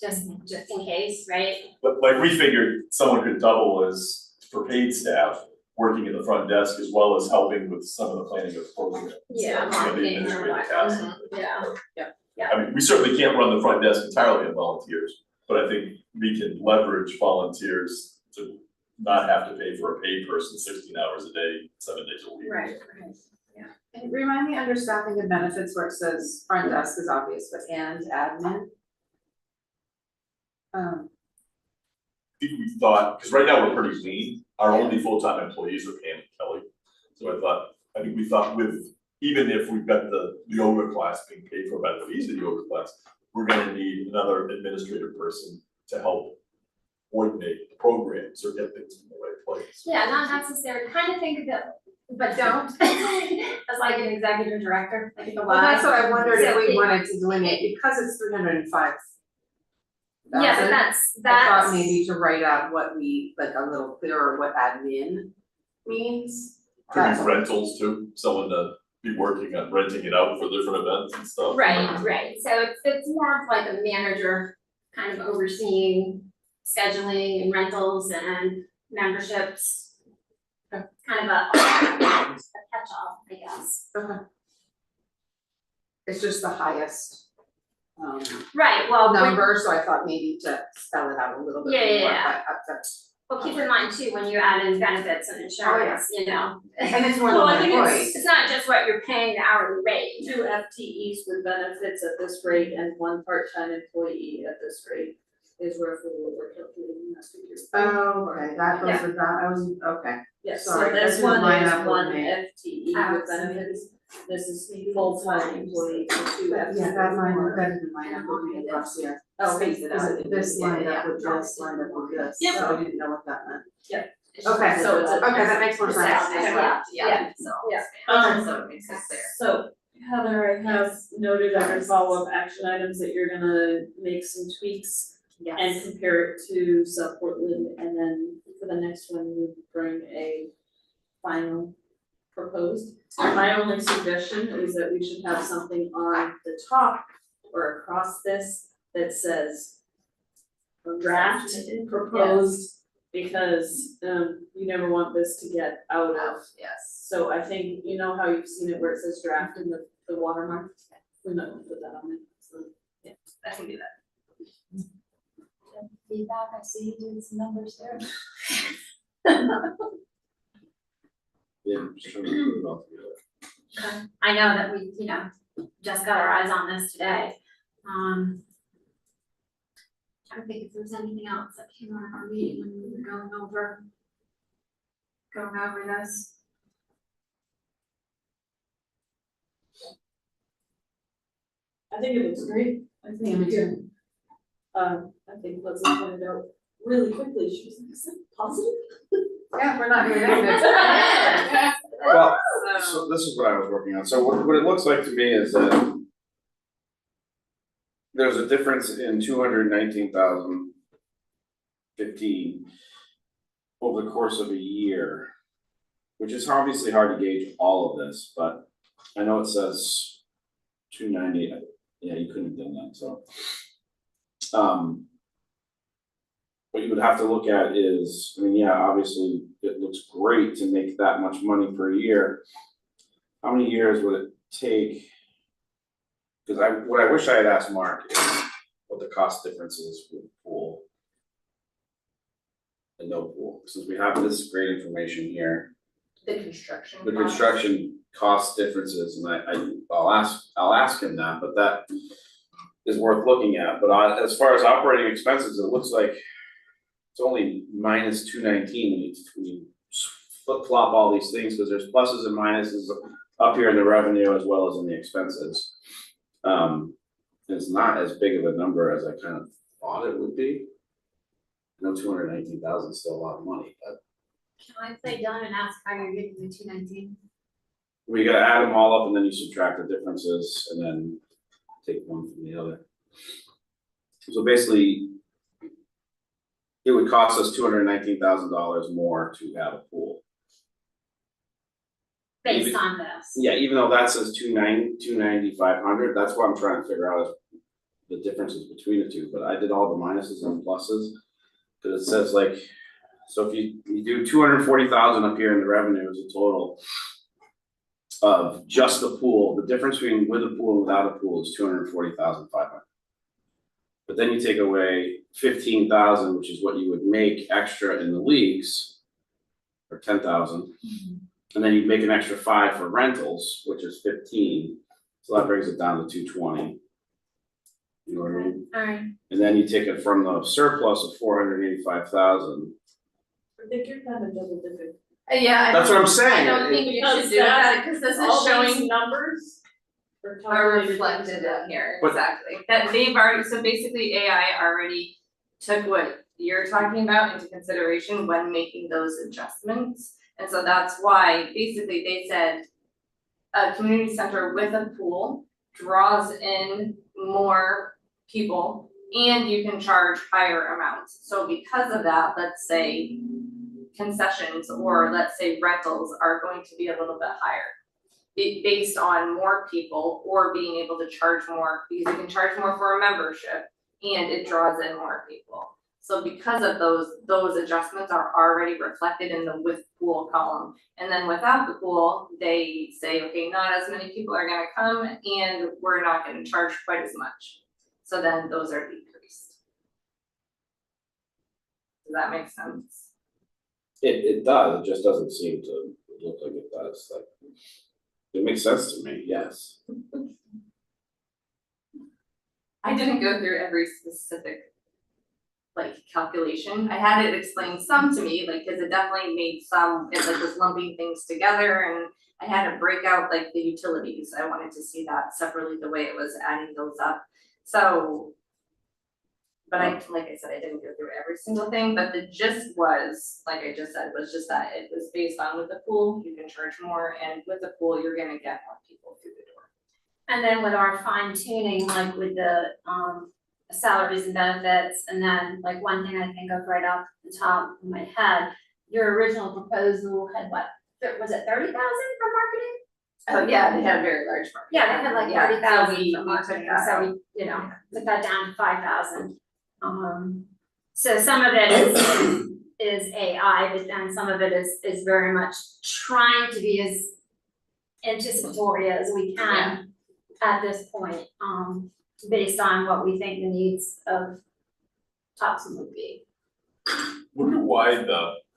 Just in case, right? But like we figured someone could double as for paid staff, working in the front desk as well as helping with some of the planning of the program. Yeah, So, the marketing or administrative whatnot. tasks. Yeah. I mean, we certainly can't run the front desk entirely on volunteers, but I think we can leverage volunteers to not have to pay for a paid person 16 hours a day, 7 days a week. Right. And remind me under staffing and benefits where it says front desk is obvious, but and admin. I think we thought, because right now we're pretty lean, our only full-time employees are Pam and Kelly. So I think we thought with, even if we've got the yoga class being paid for by the fees of the yoga class, we're gonna need another administrative person to help coordinate the programs or get things in the right place. Yeah, not necessary, kind of think of it, but don't, as like an executive director, like the Well, that's what I wondered if So we it- wanted to delineate, because it's 305,000. Yeah, but I that's. thought maybe to write out what we, like a little clearer what admin means. Could be rentals too, someone to be working on renting it out for different events and stuff. Right, so it's more of like a manager kind of overseeing scheduling and rentals and memberships. Kind of a catch-all, I guess. Okay. It's just the highest Right, well, number, so I thought maybe to spell it out a little bit more, Yeah. but Well, keep in mind too, when you add in benefits and insurance, you know. And it's more than Well, I one think employee. It's not just what you're paying the hourly rate. 2 FTEs with benefits at this rate and 1 part-time employee at this rate is roughly what we're calculating that figure. Oh, okay, that goes with that, I was, okay. Yes, sorry, so that this didn't one line is up with 1 me. FTE Oh, with so benefits, this is full-time employee for 2 FTE. Yeah, that didn't line up with me last year. Oh, Space it out. This lined up Yeah, with this, lined up with this, Yep. so I didn't know what that meant. It's Okay, just- so it's a- Okay, that makes more sense. Yeah, so. So it makes it clear. So Heather, I have noted under follow-up action items that you're gonna make some tweaks and Yes. compare it to South Portland, and then for the next one, we bring a final proposed. My only suggestion is that we should have something on the top or across this that says draft proposed, because you never want this to get out of. Yes. So I think, you know how you've seen it where it says draft in the watermark? We might want to put that on it, so. I can do that. Feedback, I see you did some numbers there. Yeah, I'm just trying to put it all together. I know that we, you know, just got our eyes on this today. Trying to think if there's anything else that came out of our meeting when we were going over this. I think it looks great. I think it did. I think Leslie pointed out really quickly, she was like, is that positive? Yeah, we're not doing anything. Well, so this is what I was working on, so what it looks like to me is that there's a difference in 219,015 over the course of a year, which is obviously hard to gauge all of this, but I know it says 290, yeah, you couldn't have done that, so. What you would have to look at is, I mean, yeah, obviously, it looks great to make that much money per year. How many years would it take? Cause what I wish I had asked Mark is what the cost difference is with pool and no pool, since we have this great information here. The construction. The costs. construction cost differences, and I'll ask him that, but that is worth looking at, but as far as operating expenses, it looks like it's only minus 219 when you flip flop all these things, because there's pluses and minuses up here in the revenue as well as in the expenses. It's not as big of a number as I kind of thought it would be. I know 219,000 is still a lot of money, but Can I play dumb and ask how you're getting the 219? we gotta add them all up and then you subtract the differences and then take one from the other. So basically, it would cost us $219,000 more to have a pool. Based on this. Yeah, even though that says 290, 500, that's what I'm trying to figure out is the differences between the two, but I did all the minuses and pluses. Cause it says like, so if you do 240,000 up here in the revenue is a total of just the pool, the difference between with a pool and without a pool is 240,500. But then you take away 15,000, which is what you would make extra in the leagues, or 10,000. And then you make an extra 5 for rentals, which is 15, so that brings it down to 220. You know what I mean? Alright. And then you take it from the surplus of 485,000. I think you're kind of double dipping. Yeah, That's what I'm saying. I don't think you Because should do that, that- because this All is these showing numbers are calculated reflected into in here, But- exactly, that they've already, so basically AI already took what you're talking about into consideration when making those adjustments. And so that's why basically they said a community center with a pool draws in more people and you can charge higher amounts. So because of that, let's say concessions or let's say rentals are going to be a little bit higher. Based on more people or being able to charge more, because you can charge more for a membership and it draws in more people. So because of those adjustments are already reflected in the with pool column. And then without the pool, they say, okay, not as many people are gonna come and we're not gonna charge quite as much. So then those are decreased. Does that make sense? It does, it just doesn't seem to look like it does, like, it makes sense to me, yes. I didn't go through every specific like calculation. I had it explain some to me, like, cause it definitely made some, it like was lumping things together and I had to break out like the utilities. I wanted to see that separately, the way it was adding those up. So, but like I said, I didn't go through every single thing, but the gist was, like I just said, was just that it was based on with the pool, you can charge more, and with the pool, you're gonna get more people through the door. And then with our fine tuning, like with the salaries and benefits, and then like one thing I think of right off the top of my head, your original proposal had what, was it 30,000 for marketing? Oh, yeah, they had a very large market. Yeah, they had like Yeah, 30,000 so we for took marketing, that so out. we, you know, took that down to 5,000. So some of it is AI, but then some of it is very much trying to be as anticipatory as we can at this point, based on what we think the needs of Topsham would be. Wonder why if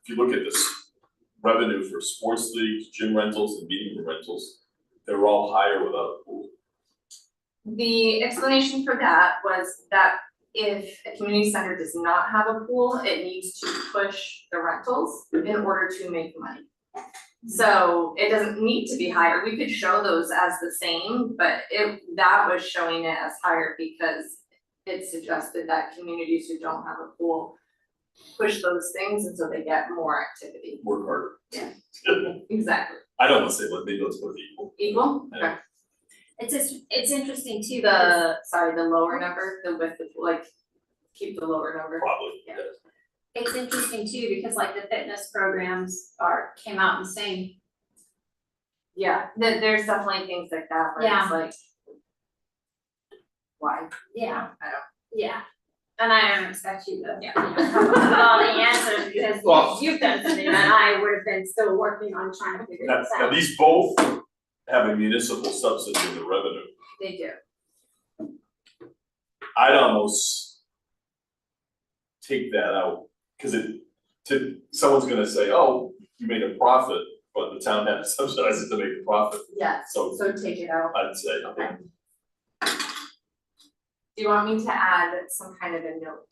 you look at this revenue for sports leagues, gym rentals and meeting room rentals, they're all higher without a pool. The explanation for that was that if a community center does not have a pool, it needs to push the rentals in order to make money. So it doesn't need to be higher, we could show those as the same, but that was showing it as higher because it suggested that communities who don't have a pool push those things and so they get more activity. Work harder. Yeah. Exactly. I don't wanna say, maybe let's put it equal. Equal? Yeah. Okay. It's interesting too, The lower number, the with the, like, keep the lower number. Probably, Yeah. it's interesting too, because like the fitness programs came out the same. Yeah, there's definitely things like that where it's like. Why? Yeah. I don't. Yeah, and I don't expect you to, Yeah. have all the answers, because Well- you've done something that I would have been still working on trying to figure Now, this now out. these both have a municipal subsidy in the revenue. They do. I'd almost take that out, cause someone's gonna say, oh, you made a profit, but the town had to subsidize it to make a profit, Yes, so so take it out. I'd say, Okay. Do you want me to add some kind of a note?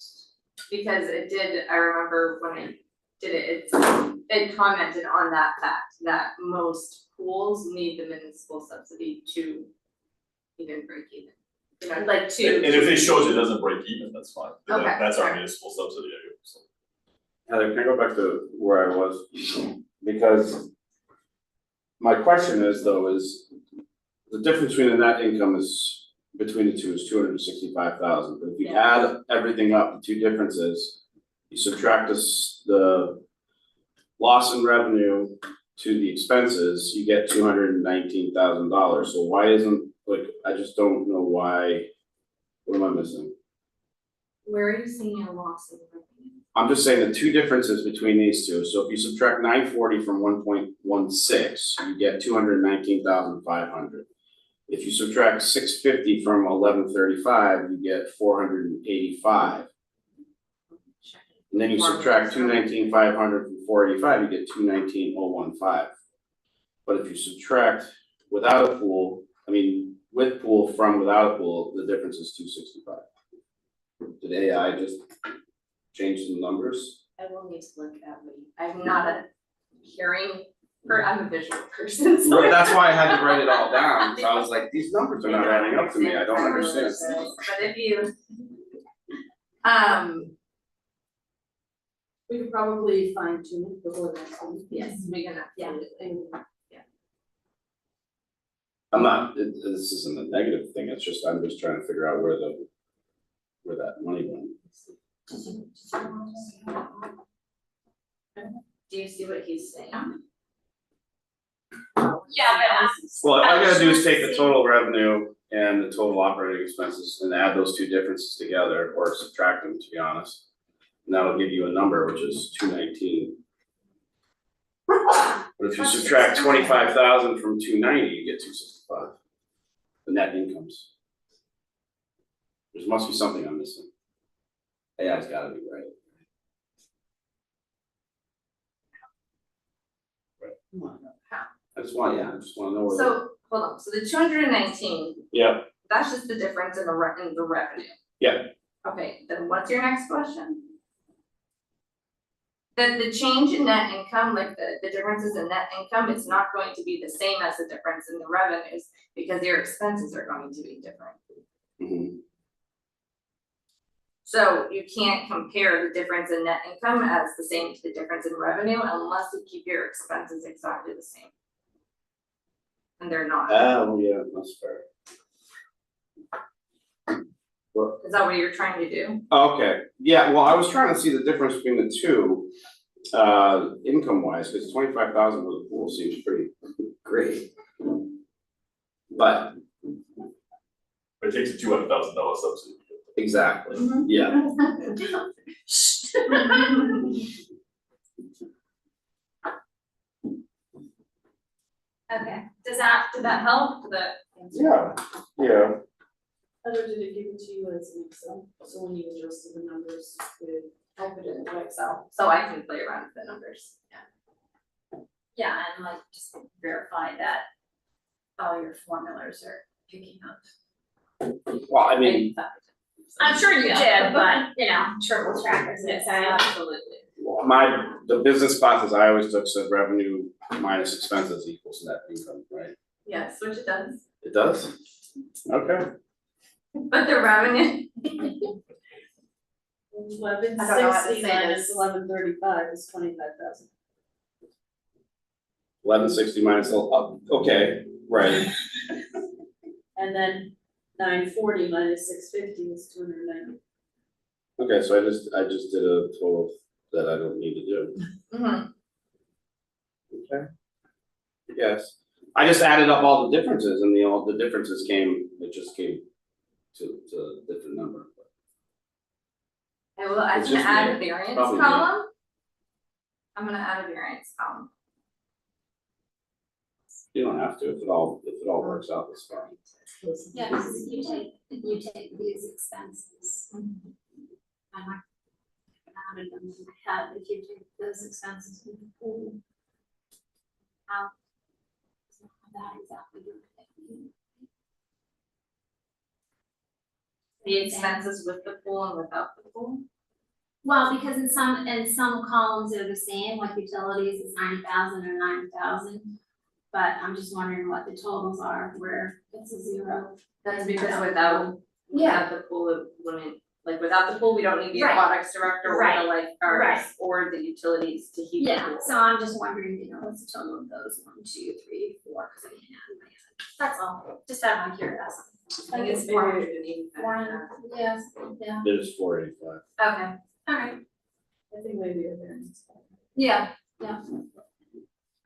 Because I remember when I did it, it commented on that fact that most pools need the municipal subsidy to even break even. You know, like to. and if it shows it doesn't break even, that's fine, Okay, that's our sure. municipal subsidy, I guess, so. Heather, can I go back to where I was? Because my question is though, is the difference between the net income between the two is 265,000, but if you add everything up, the two differences, you subtract the loss in revenue to the expenses, you get $219,000, so why isn't, like, I just don't know why, what am I missing? Where are you seeing a loss in revenue? I'm just saying the two differences between these two, so if you subtract 940 from 1.16, you get 219,500. If you subtract 650 from 1135, you get 485. And then you subtract 219,500 from 485, you get 219,015. But if you subtract without a pool, with pool from without a pool, the difference is 265. Did AI just change some numbers? I will need to look at I'm not a I'm a visual person, so. Right, that's why I had to write it all down, so I was like, these numbers are not adding up to me, I don't understand. But if you, We could probably fine tune it before the next one. yes, we're gonna, This isn't a negative thing, it's just, I'm just trying to figure out where that money went. do you see what he's saying? Yeah, Well, all I gotta do is take the total revenue and the total operating expenses and add those two differences together, or subtract them, to be honest. And that'll give you a number, which is 219. But if you subtract 25,000 from 290, you get 265. The net incomes. There must be something I'm missing. AI's gotta be right. I just wanna know where. So, hold on, so the 219, Yeah, that's just the difference in the revenue. Yeah. Okay, then what's your next question? The change in net income, like the differences in net income, it's not going to be the same as the difference in the revenues because your expenses are going to be different. mhm. So you can't compare the difference in net income as the same to the difference in revenue unless you keep your expenses exactly the same. And they're not. Oh, yeah, that's fair. Is that what you're trying to do? Okay, yeah, well, I was trying to see the difference between the two, income wise, because 25,000 for the pool seems pretty great. But, It takes a $200,000 subsidy. exactly, yeah, Okay, did that help? yeah, yeah. Heather, did it give it to you as an Excel, so when you adjusted the numbers with, I put it in Excel. So I can play around with the numbers. Yeah, and like just verify that all your formulas are picking up. Well, I mean, I'm sure you Yeah. did, but you know, triple check as they say. Absolutely. the business classes I always took said revenue minus expenses equals net income, right? Yes, which it does, It does? Okay. but the revenue, 1160 I don't know how to say minus this. 1135 is 25,000. 1160 minus, okay, right, And then 940 minus 650 is 290. okay, so I just did a total that I don't need to do. mhm, Okay. Yes, I just added up all the differences and all the differences it just came to a different number. I will, I'm It's gonna just add a me. variance Probably me. column. I'm gonna add a variance column. You don't have to, if it all works out, it's fine. Yeah, because if you take these expenses. I like added them in my head, if you take those expenses from the pool. Out. So that exactly. The expenses with the pool and without the pool. Well, because in some columns they're the same, like utilities is 90,000 or 9,000. But I'm just wondering what the totals are where it's a zero. That's because without the pool, it wouldn't, like without the pool, we don't need the Right. aquatics director or the Right. lifeguards Right. or the utilities to heat the pool. Yeah, so I'm just wondering, what's the total of those, 1, 2, 3, 4, because I can't add in my head. That's all, just out of my curiosity. I think it's 485. Yes, yeah, It is 485. okay, alright, I think maybe a variance. yeah.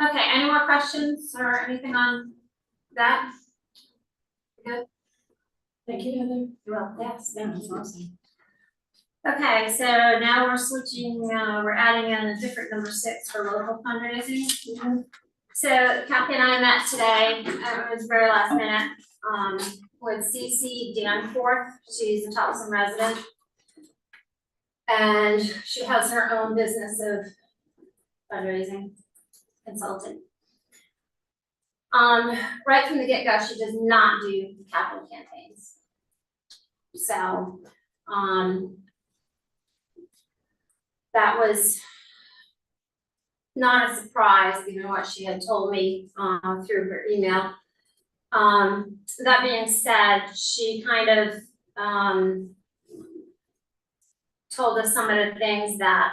Okay, any more questions or anything on that? Good? Thank you, Heather. Well, yes, that's awesome. Okay, so now we're switching, we're adding in a different number 6 for local fundraising. So Kathy and I met today, it was very last minute, with CC Danforth, she's a Topsham resident. And she has her own business of fundraising consultant. Right from the get-go, she does not do capital campaigns. So, that was not a surprise, given what she had told me, through her email. That being said, she kind of, told us some of the things that,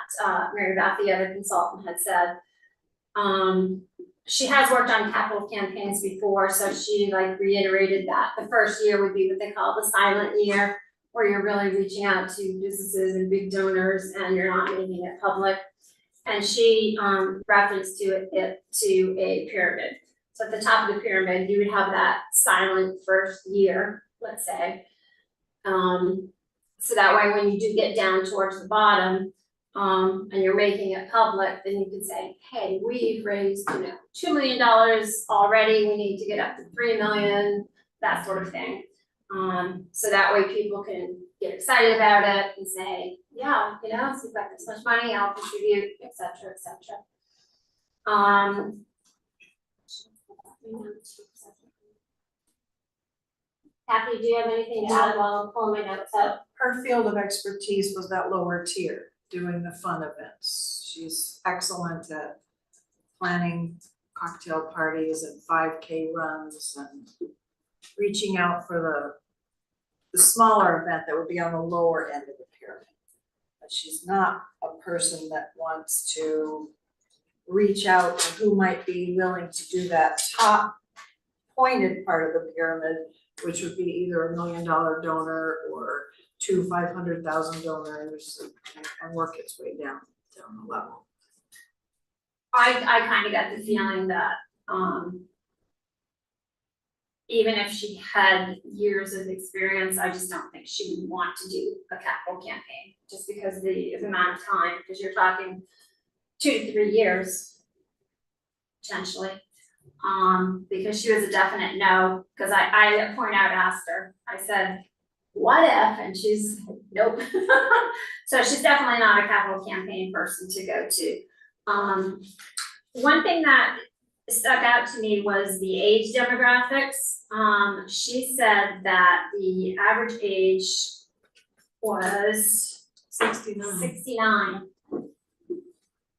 Mary Beth, the other consultant, had said. She has worked on capital campaigns before, so she like reiterated that the first year would be what they call the silent year, where you're really reaching out to businesses and big donors and you're not making it public. And she referenced to a pyramid. So at the top of the pyramid, you would have that silent first year, let's say. So that way, when you do get down towards the bottom, and you're making it public, then you can say, hey, we've raised, $2 million already, we need to get up to 3 million, that sort of thing. So that way people can get excited about it and say, yeah, so we've got this much money, I'll contribute, et cetera, et cetera. Kathy, do you have anything to add while I'm pulling my notes up? Her field of expertise was that lower tier, doing the fun events. She's excellent at planning cocktail parties and 5K runs and reaching out for the smaller event that would be on the lower end of the pyramid. But she's not a person that wants to reach out to who might be willing to do that top pointed part of the pyramid, which would be either $1 million donor or 2 500,000 donors and work its way down the level. I kind of got the feeling that, even if she had years of experience, I just don't think she would want to do a capital campaign, just because of the amount of time, because you're talking 2 to 3 years, potentially. Because she was a definite no, because I point out, asked her, I said, what if, and she's, nope. So she's definitely not a capital campaign person to go to. One thing that stuck out to me was the age demographics. She said that the average age was 69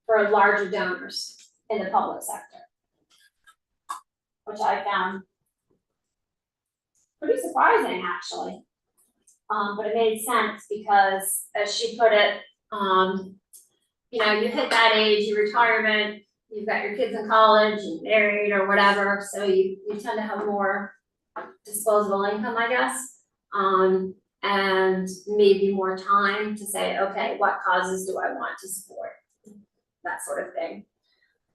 for larger donors in the public sector, which I found pretty surprising, actually. But it made sense because, as she put it, you know, you hit that age, your retirement, you've got your kids in college and married or whatever, so you tend to have more disposable income, I guess. And maybe more time to say, okay, what causes do I want to support? That sort of thing.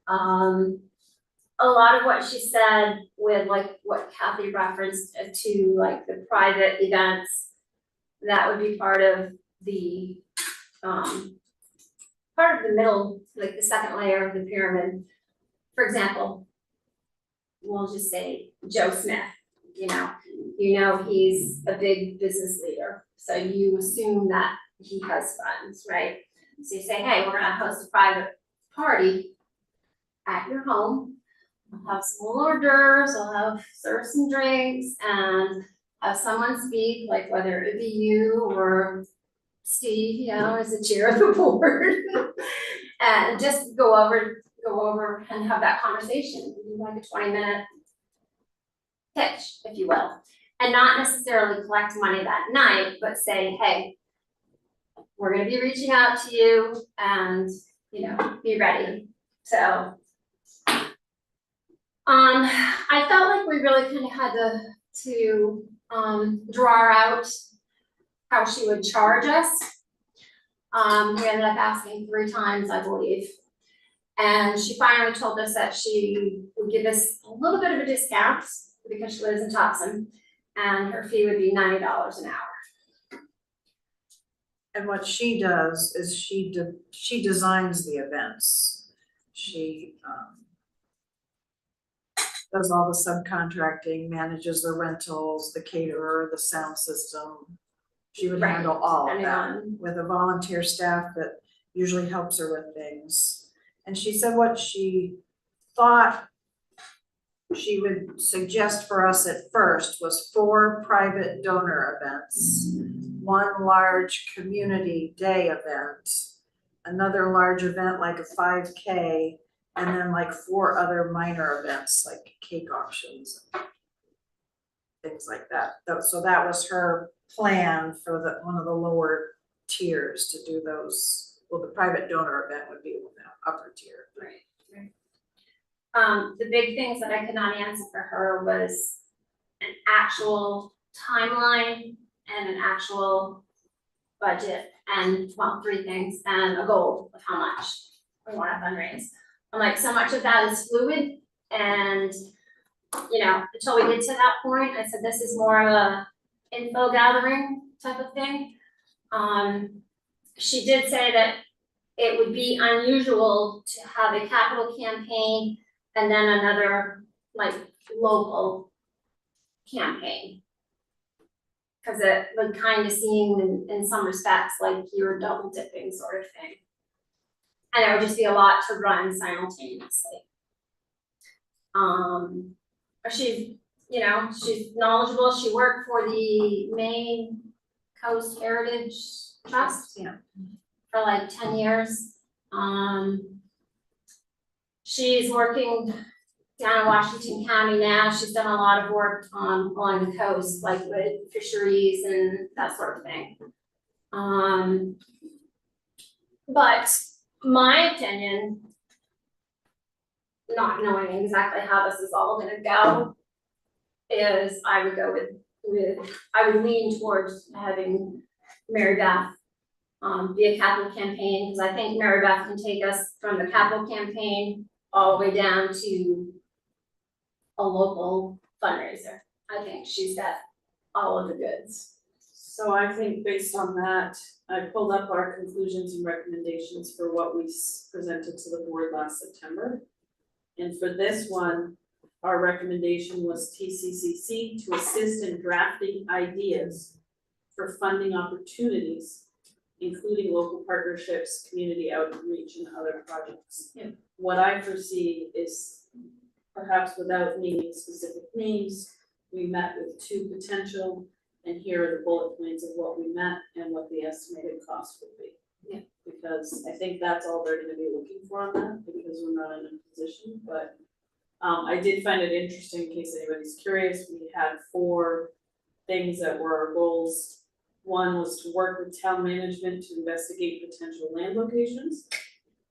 A lot of what she said with like what Kathy referenced to like the private events, that would be part of the middle, like the second layer of the pyramid. For example, we'll just say Joe Smith, you know he's a big business leader, so you assume that he has funds, right? So you say, hey, we're gonna host a private party at your home. We'll have some hors d'oeuvres, we'll serve some drinks, and have someone speak, like whether it be you or Steve, you know, as the chair of the board. And just go over and have that conversation, like a 20-minute pitch, if you will. And not necessarily collect money that night, but say, hey, we're gonna be reaching out to you and, you know, be ready. So, I felt like we really kind of had to draw out how she would charge us. We ended up asking 3 times, I believe. And she finally told us that she would give us a little bit of a discount because she lives in Topsham, and her fee would be $90 an hour. And what she does is she designs the events. She does all the subcontracting, manages the rentals, the caterer, the sound system. She would handle all of that with a volunteer staff that usually helps her with things. And she said what she thought she would suggest for us at first was 4 private donor events, 1 large community day event, another large event like a 5K, and then like 4 other minor events like cake auctions, things like that. So that was her plan for one of the lower tiers to do those. Well, the private donor event would be with the upper tier. Right. The big things that I could not answer for her was an actual timeline and an actual budget, and 3 things, and a goal of how much we want to fundraise. I'm like, so much of that is fluid, and you know, until we get to that point, I said this is more of a info gathering type of thing. She did say that it would be unusual to have a capital campaign and then another like local campaign. Cause it would kind of seem in some respects like you're double dipping sort of thing. And it would just be a lot to run simultaneously. she's, you know, she's knowledgeable, she worked for the Maine Coast Heritage Trust. Yeah. For like 10 years. She's working down in Washington County now, she's done a lot of work along the coast, like with fisheries and that sort of thing. But my opinion, not knowing exactly how this is all gonna go, is I would go I would lean towards having Mary Beth be a capital campaign, because I think Mary Beth can take us from the capital campaign all the way down to a local fundraiser. I think she's got all of the goods. So I think based on that, I pulled up our conclusions and recommendations for what we presented to the board last September. And for this one, our recommendation was TCCC to assist in drafting ideas for funding opportunities, including local partnerships, community outreach, and other projects. Yeah. What I foresee is, perhaps without naming specific names, we met with 2 potential, and here are the bullet points of what we met and what the estimated cost would be. Yeah. Because I think that's all they're gonna be looking for on that, because we're not in a position, but I did find it interesting, in case anybody's curious, we had 4 things that were our goals. One was to work with town management to investigate potential land locations. I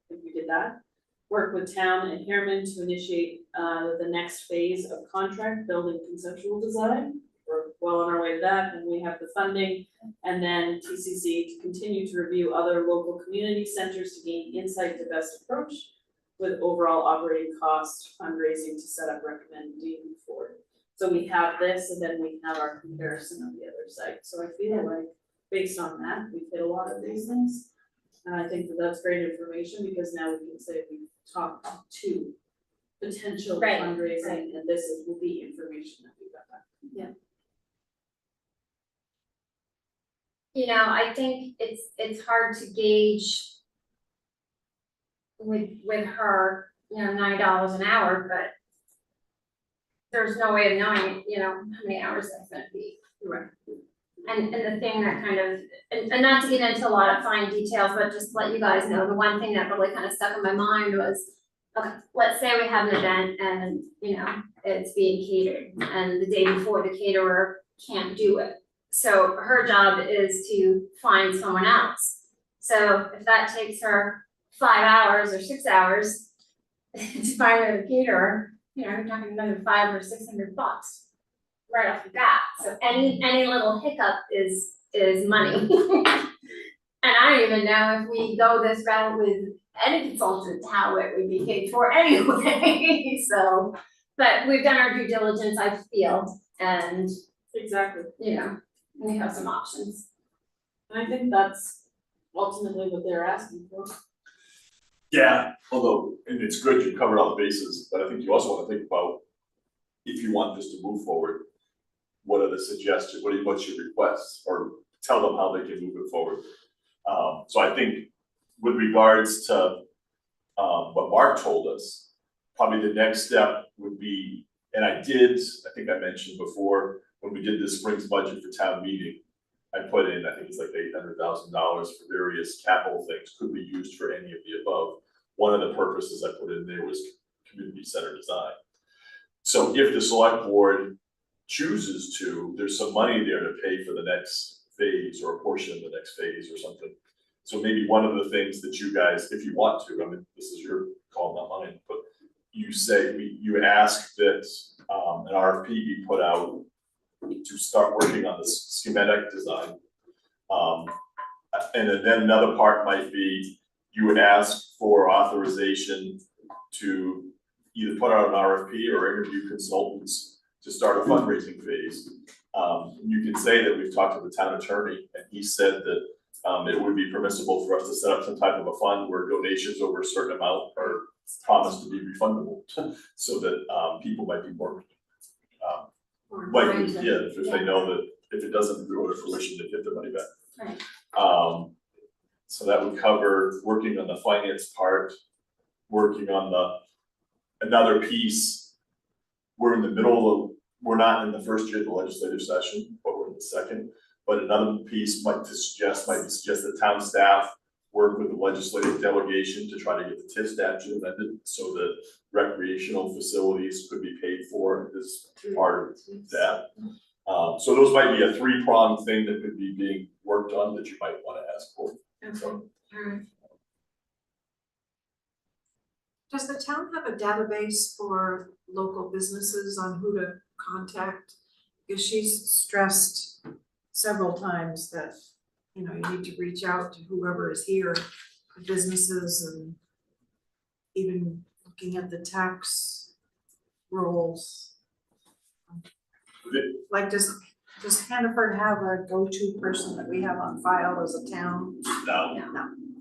think we did that. Work with town and Harriman to initiate the next phase of contract building conceptual design. We're well on our way to that, and we have the funding. And then TCC to continue to review other local community centers to gain insight to best approach with overall operating costs, fundraising to set up recommending forward. So we have this, and then we have our comparison of the other site. So I feel like, based on that, we've hit a lot of these things. And I think that that's great information, because now we can say we talked to potential Right, fundraising, right. and this will be information that we got back. You know, I think it's hard to gauge with her, you know, $9 an hour, but there's no way of knowing, you know, how many hours that's gonna be. Right. And the thing that kind of, and not to get into a lot of fine details, but just to let you guys know, the one thing that really kind of stuck in my mind was, okay, let's say we have an event and, you know, it's being catered, and the day before the caterer can't do it. So her job is to find someone else. So if that takes her 5 hours or 6 hours to find a caterer, you know, you're talking another $500 or $600 right off the bat. So any little hiccup is money. And I don't even know if we go this route with any consultant, how it would be paid for anyway. So, but we've done our due diligence, I feel, and, Exactly. you know, we have some options. And I think that's ultimately what they're asking for. Yeah, although, and it's good you covered all the bases, but I think you also wanna think about, if you want this to move forward, what are the suggestions, what's your requests, or tell them how they can move it forward. So I think with regards to, what Mark told us, probably the next step would be, and I think I mentioned before, when we did this spring's budget for town meeting, I put in, I think it's like $800,000 for various capital things, could be used for any of the above. One of the purposes I put in there was community center design. So if the select board chooses to, there's some money there to pay for the next phase or a portion of the next phase or something. So maybe one of the things that you guys, if you want to, I mean, this is your call, not mine, but you say, you ask that an RFP be put out to start working on the schematic design. And then another part might be, you would ask for authorization to either put out an RFP or interview consultants to start a fundraising phase. You can say that we've talked to the town attorney, and he said that it would be permissible for us to set up some type of a fund where donations over a certain amount are promised to be refundable, so that people might be more likely, if they know that if it doesn't go to fruition, they get their money back. Right. So that would cover working on the finance part, working on another piece we're in the middle of, we're not in the first year of the legislative session, but we're in the second. But another piece might be to suggest that town staff work with the legislative delegation to try to get the TIF statute amended so that recreational facilities could be paid for as part of that. So those might be a three-pronged thing that could be being worked on that you might wanna ask for. So, Does the town have a database for local businesses on who to contact? Because she's stressed several times that, you know, you need to reach out to whoever is here for businesses and even looking at the tax rolls. Like, does Hannaford have a go-to person that we have on file as a town? no.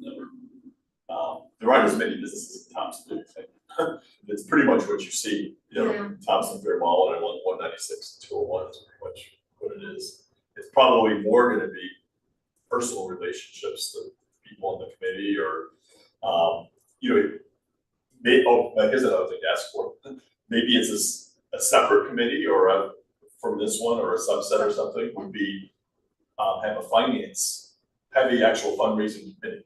No. There aren't as many businesses in Thompson, I think. It's pretty much what you see, you know, Thompson Fair Mall and 196 and 201 is pretty much what it is. It's probably more gonna be personal relationships, the people on the committee or, you know, here's another thing to ask for. Maybe it's a separate committee or from this one or a subset or something would be, have the actual fundraising committee.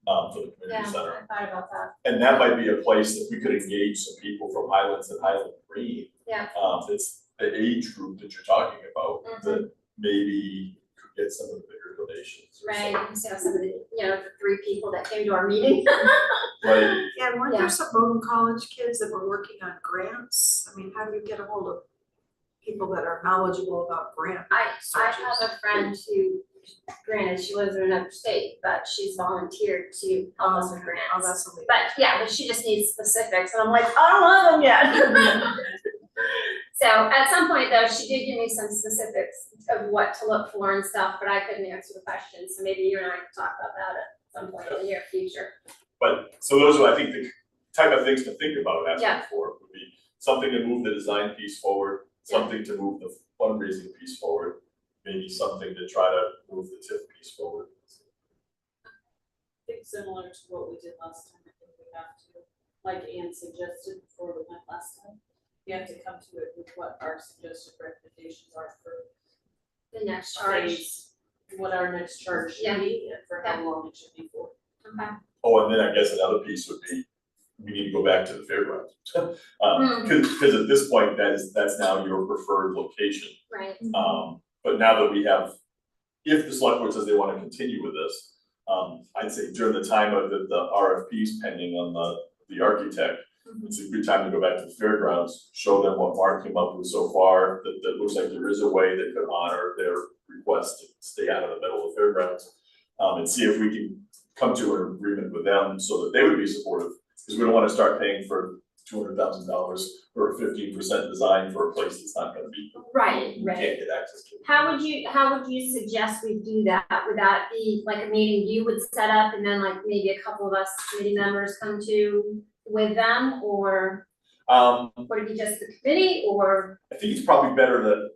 For the community center. I thought about that. And that might be a place that we could engage some people from Highlands and Highland Green. Yeah. It's the age group that you're talking about that maybe could get some of the bigger donations or Right, something. so some of the, you know, the 3 people that came to our meeting. Right, Yeah, weren't there some Bowdoin College kids that were working on grants? I mean, how do you get a hold of people that are knowledgeable about grant I searches? have a friend who, granted, she lives in another state, but she's volunteered to help us with grants. Oh, that's something. But yeah, but she just needs specifics, and I'm like, I don't know them yet. So at some point though, she did give me some specifics of what to look for and stuff, but I couldn't answer the question, so maybe you and I can talk about that at some point in the near future. but so those are, I think, the type of things to think about Yeah. asking for would be something to move the design piece forward, something to move the fundraising piece forward, maybe something to try to move the TIF piece forward. I think similar to what we did last time, I think we have to, like Anne suggested before we went last time, we have to come to it with what our suggested recommendations are for The next charge. phase, what our next charge should be and for how long it should be for. Okay. Oh, and then I guess another piece would be, we need to go back to the fairgrounds. Cause at this point, that's now your preferred location. Right. But now that we have, if the select board says they wanna continue with this, I'd say during the time of the RFPs pending on the architect, it's a good time to go back to the fairgrounds, show them what Mark came up with so far, that looks like there is a way that could honor their request to stay out of the middle of the fairgrounds. And see if we can come to an agreement with them so that they would be supportive, because we don't wanna start paying for $200,000 for a 15% design for a place that's not gonna be, Right, you right. can't get access to. How would you suggest we do that? Would that be like a meeting you would set up and then like maybe a couple of us committee members come to with them, or would it be just the committee, or? I think it's probably better that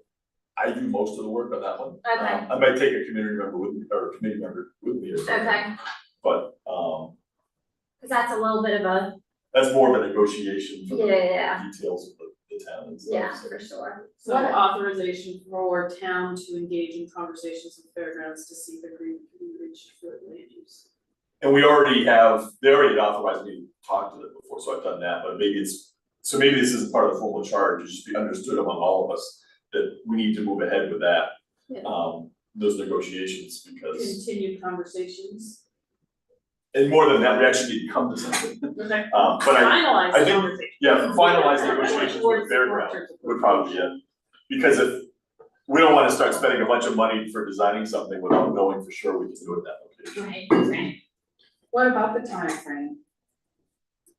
I do most of the work on that one. Okay. I might take a community member with me, or a committee member with me or something. Okay, But, cause that's a little bit of a, that's more of a negotiation for the yeah, details of the town and stuff. yeah, so. for sure. So authorization for town to engage in conversations with fairgrounds to see if agreement can be reached for land use. And we already have, they already authorized me to talk to them before, so I've done that, but maybe this isn't part of the formal charge, it should be understood among all of us that we need to move ahead with that. Yeah. Those negotiations, because, Continued conversations. and more than that, we actually need to come to something. Okay. But I Finalize think- conversations. Yeah, finalize negotiations with fairground would probably be it. Because if, we don't wanna start spending a bunch of money for designing something without knowing for sure we can do it in that location. Right. What about the time frame?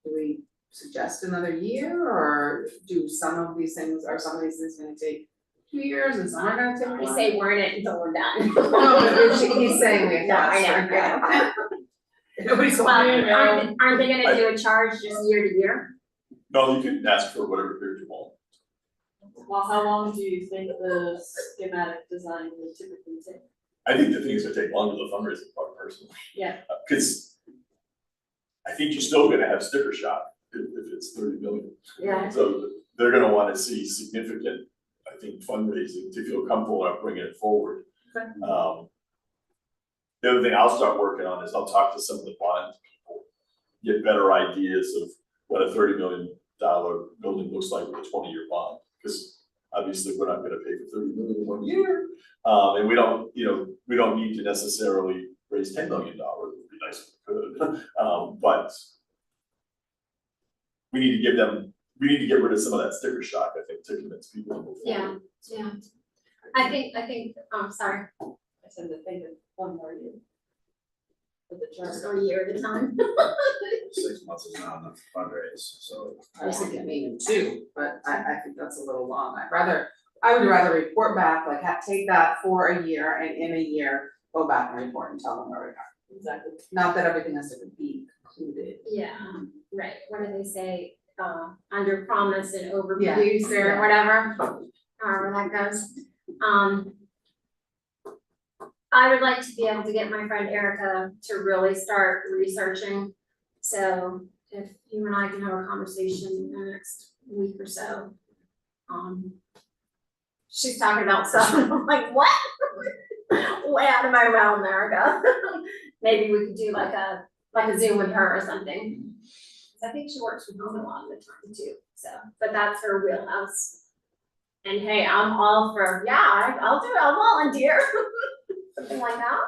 Do we suggest another year, or do some of these things, are some of these things gonna take 2 years and some are gonna take 1? We say we're in it until we're done. No, but he's saying we have No, I to. know. Nobody's Well, going aren't they gonna do a charge just year to year? No, you can ask for whatever period you want. Well, how long do you think the schematic design would typically take? I think the thing is gonna take longer, the fundraising part personally. Yeah. Cause I think you're still gonna have sticker shock if it's 30 million. Yeah. So they're gonna wanna see significant, I think, fundraising to feel comfortable about bringing it forward. Okay. The other thing I'll start working on is I'll talk to some of the bond people, get better ideas of what a $30 million building looks like with a 20-year bond, because obviously we're not gonna pay for $30 million in 1 year. And we don't, we don't need to necessarily raise $10 million, it would be nice if we could, but we need to get rid of some of that sticker shock, I think, to convince people to move forward. Yeah. I think, sorry, I tend to think of one more year. For the term. just a year at a time. 6 months is not enough to fundraise, so. I was thinking maybe 2, but I think that's a little long. I would rather report back, like take that for a year and in a year, go back and report and tell them where we are. Exactly. Not that everything has to be concluded. Yeah, right, what do they say, under promise and over Yeah, produce or yeah. whatever, however that goes. I would like to be able to get my friend Erica to really start researching. So if you and I can have a conversation in the next week or so. She's talking about stuff and I'm like, what? Way out of my realm, Erica. Maybe we could do like a Zoom with her or something. I think she works from home a lot of the time too, so, but that's her wheelhouse. And hey, I'm all for, yeah, I'll do it, I'll volunteer. Something like that.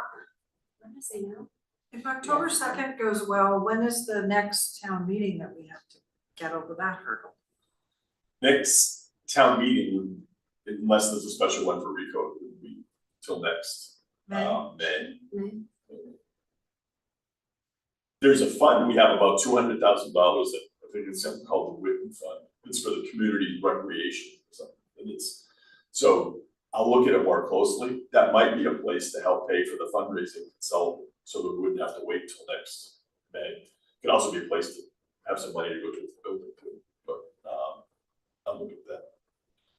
I'm gonna say no. If October 2nd goes well, when is the next town meeting that we have to get over that hurdle? Next town meeting would, unless there's a special one for Rico, it would be till next May. May. There's a fund, we have about $200,000 that I think it's something called the Whitman Fund. It's for the community recreation or something. And so I'll look at it more closely. That might be a place to help pay for the fundraising consultant, so that we wouldn't have to wait till next May. It could also be a place to have some money to go to the building too, but I'll look at that.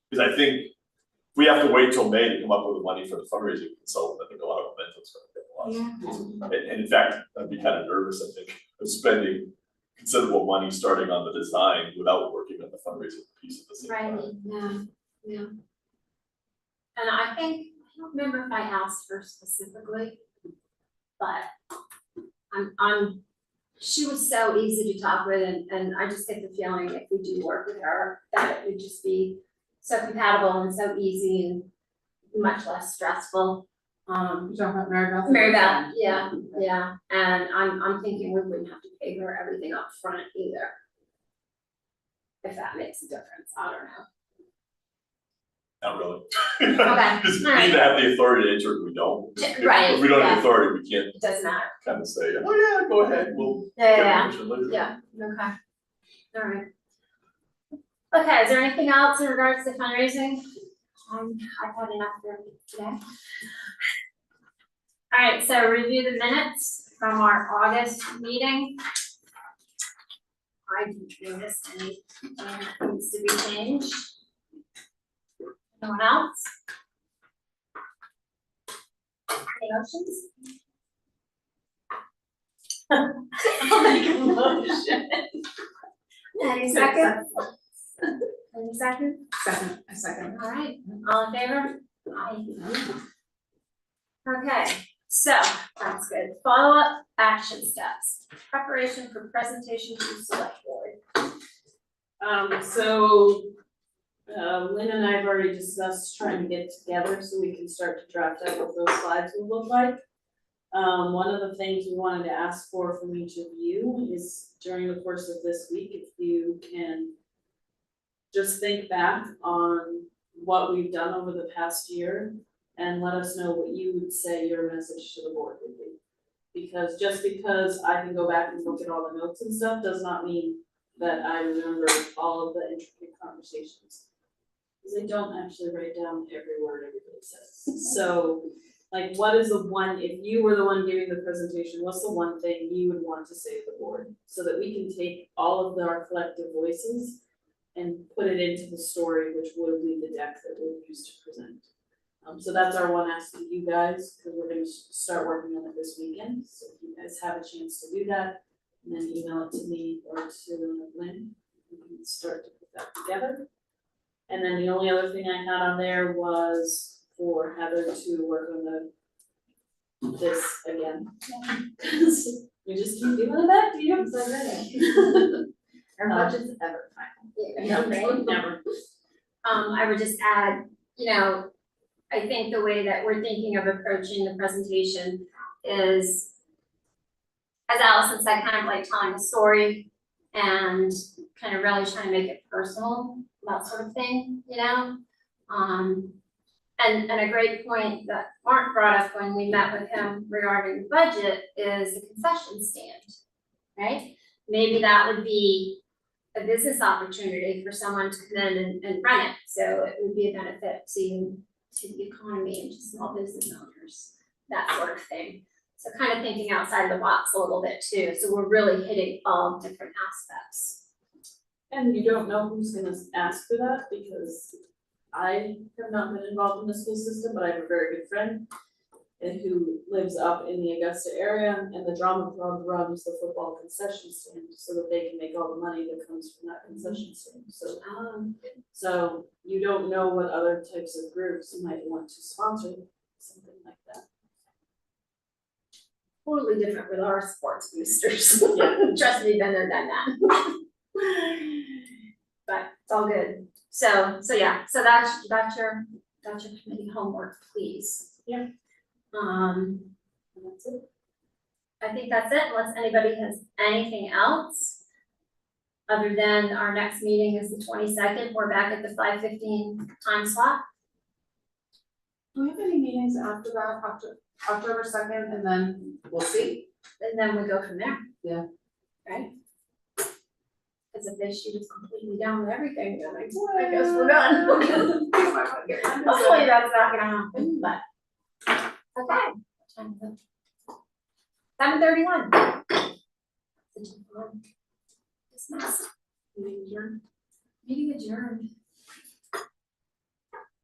Because I think if we have to wait till May to come up with the money for the fundraising consultant, I think a lot of momentum's gonna get lost. And in fact, I'd be kind of nervous, I think, of spending considerable money starting on the design without working on the fundraising piece at the same time. Right, yeah. And I don't remember if I asked her specifically, but she was so easy to talk with and I just get the feeling if we do work with her, that it would just be so compatible and so easy and much less stressful. You're talking about Maribel? Maribel, yeah, and I'm thinking we wouldn't have to pay her everything up front either. If that makes a difference, I don't know. Not really. Okay, Because we alright. either have the authority to enter it or we don't. Right, If we don't have yeah. the authority, we can't It doesn't matter, kind of say, oh yeah, go ahead, we'll yeah, get yeah, permission later. yeah, okay, alright. Okay, is there anything else in regards to fundraising? I've had enough for today. Alright, so review the minutes from our August meeting. I didn't notice anything that needs to be changed. No one else? Any motions? I'll make a motion. Any seconds? Any seconds? A second. All right, all in favor? Aye. Okay, so, that's good. Follow-up action steps. Preparation for presentation to select board. Lynn and I have already discussed trying to get together so we can start to draft out what those slides will look like. One of the things we wanted to ask for from each of you is during the course of this week, if you can just think back on what we've done over the past year and let us know what you would say your message to the board would be. Because just because I can go back and look at all the notes and stuff does not mean that I remember all of the intricate conversations. Because I don't actually write down every word everybody says. So, like, what is the one, if you were the one giving the presentation, what's the one thing you would want to say to the board? So that we can take all of our collective voices and put it into the story, which will be the deck that we'll use to present. So that's our one ask to you guys, because we're gonna start working on it this weekend. So if you guys have a chance to do that, and then email it to me or to Lynn, we can start to put that together. And then the only other thing I had on there was for Heather to work on this again. Cause we just keep giving it back to you. I'm so ready. Our budget's ever final. No, Right? never. I would just add, you know, I think the way that we're thinking of approaching the presentation is, as Allison said, kind of like telling a story and kind of really trying to make it personal, that sort of thing, you know? And a great point that Mark brought up when we met with him regarding the budget is the concession stand, right? Maybe that would be a business opportunity for someone to come in and run it, so it would be a benefit to the economy and to small business owners, that sort of thing. So kind of thinking outside the box a little bit too, so we're really hitting all different aspects. And you don't know who's gonna ask for that, because I have not been involved in the school system, but I have a very good friend who lives up in the Augusta area, and the drama club runs the football concession stand so that they can make all the money that comes from that concession stand. So you don't know what other types of groups might want to sponsor something like that. Totally different with our sports boosters. Yeah. Trust me, been there, done that. But it's all good. So yeah, so that's your committee homework, please. Yeah. That's it. I think that's it, unless anybody has anything else. Other than our next meeting is the 22nd, we're back at the 5:15 time slot. Do we have any meetings after that, October 2nd, and then we'll see? And then we go from there. Yeah. Right? Because if they shoot us completely down with everything, then I guess we're done. Hopefully that's not gonna happen, but. Okay. What time is it? 7:31. Dismissed. Meeting adjourned. Meeting adjourned.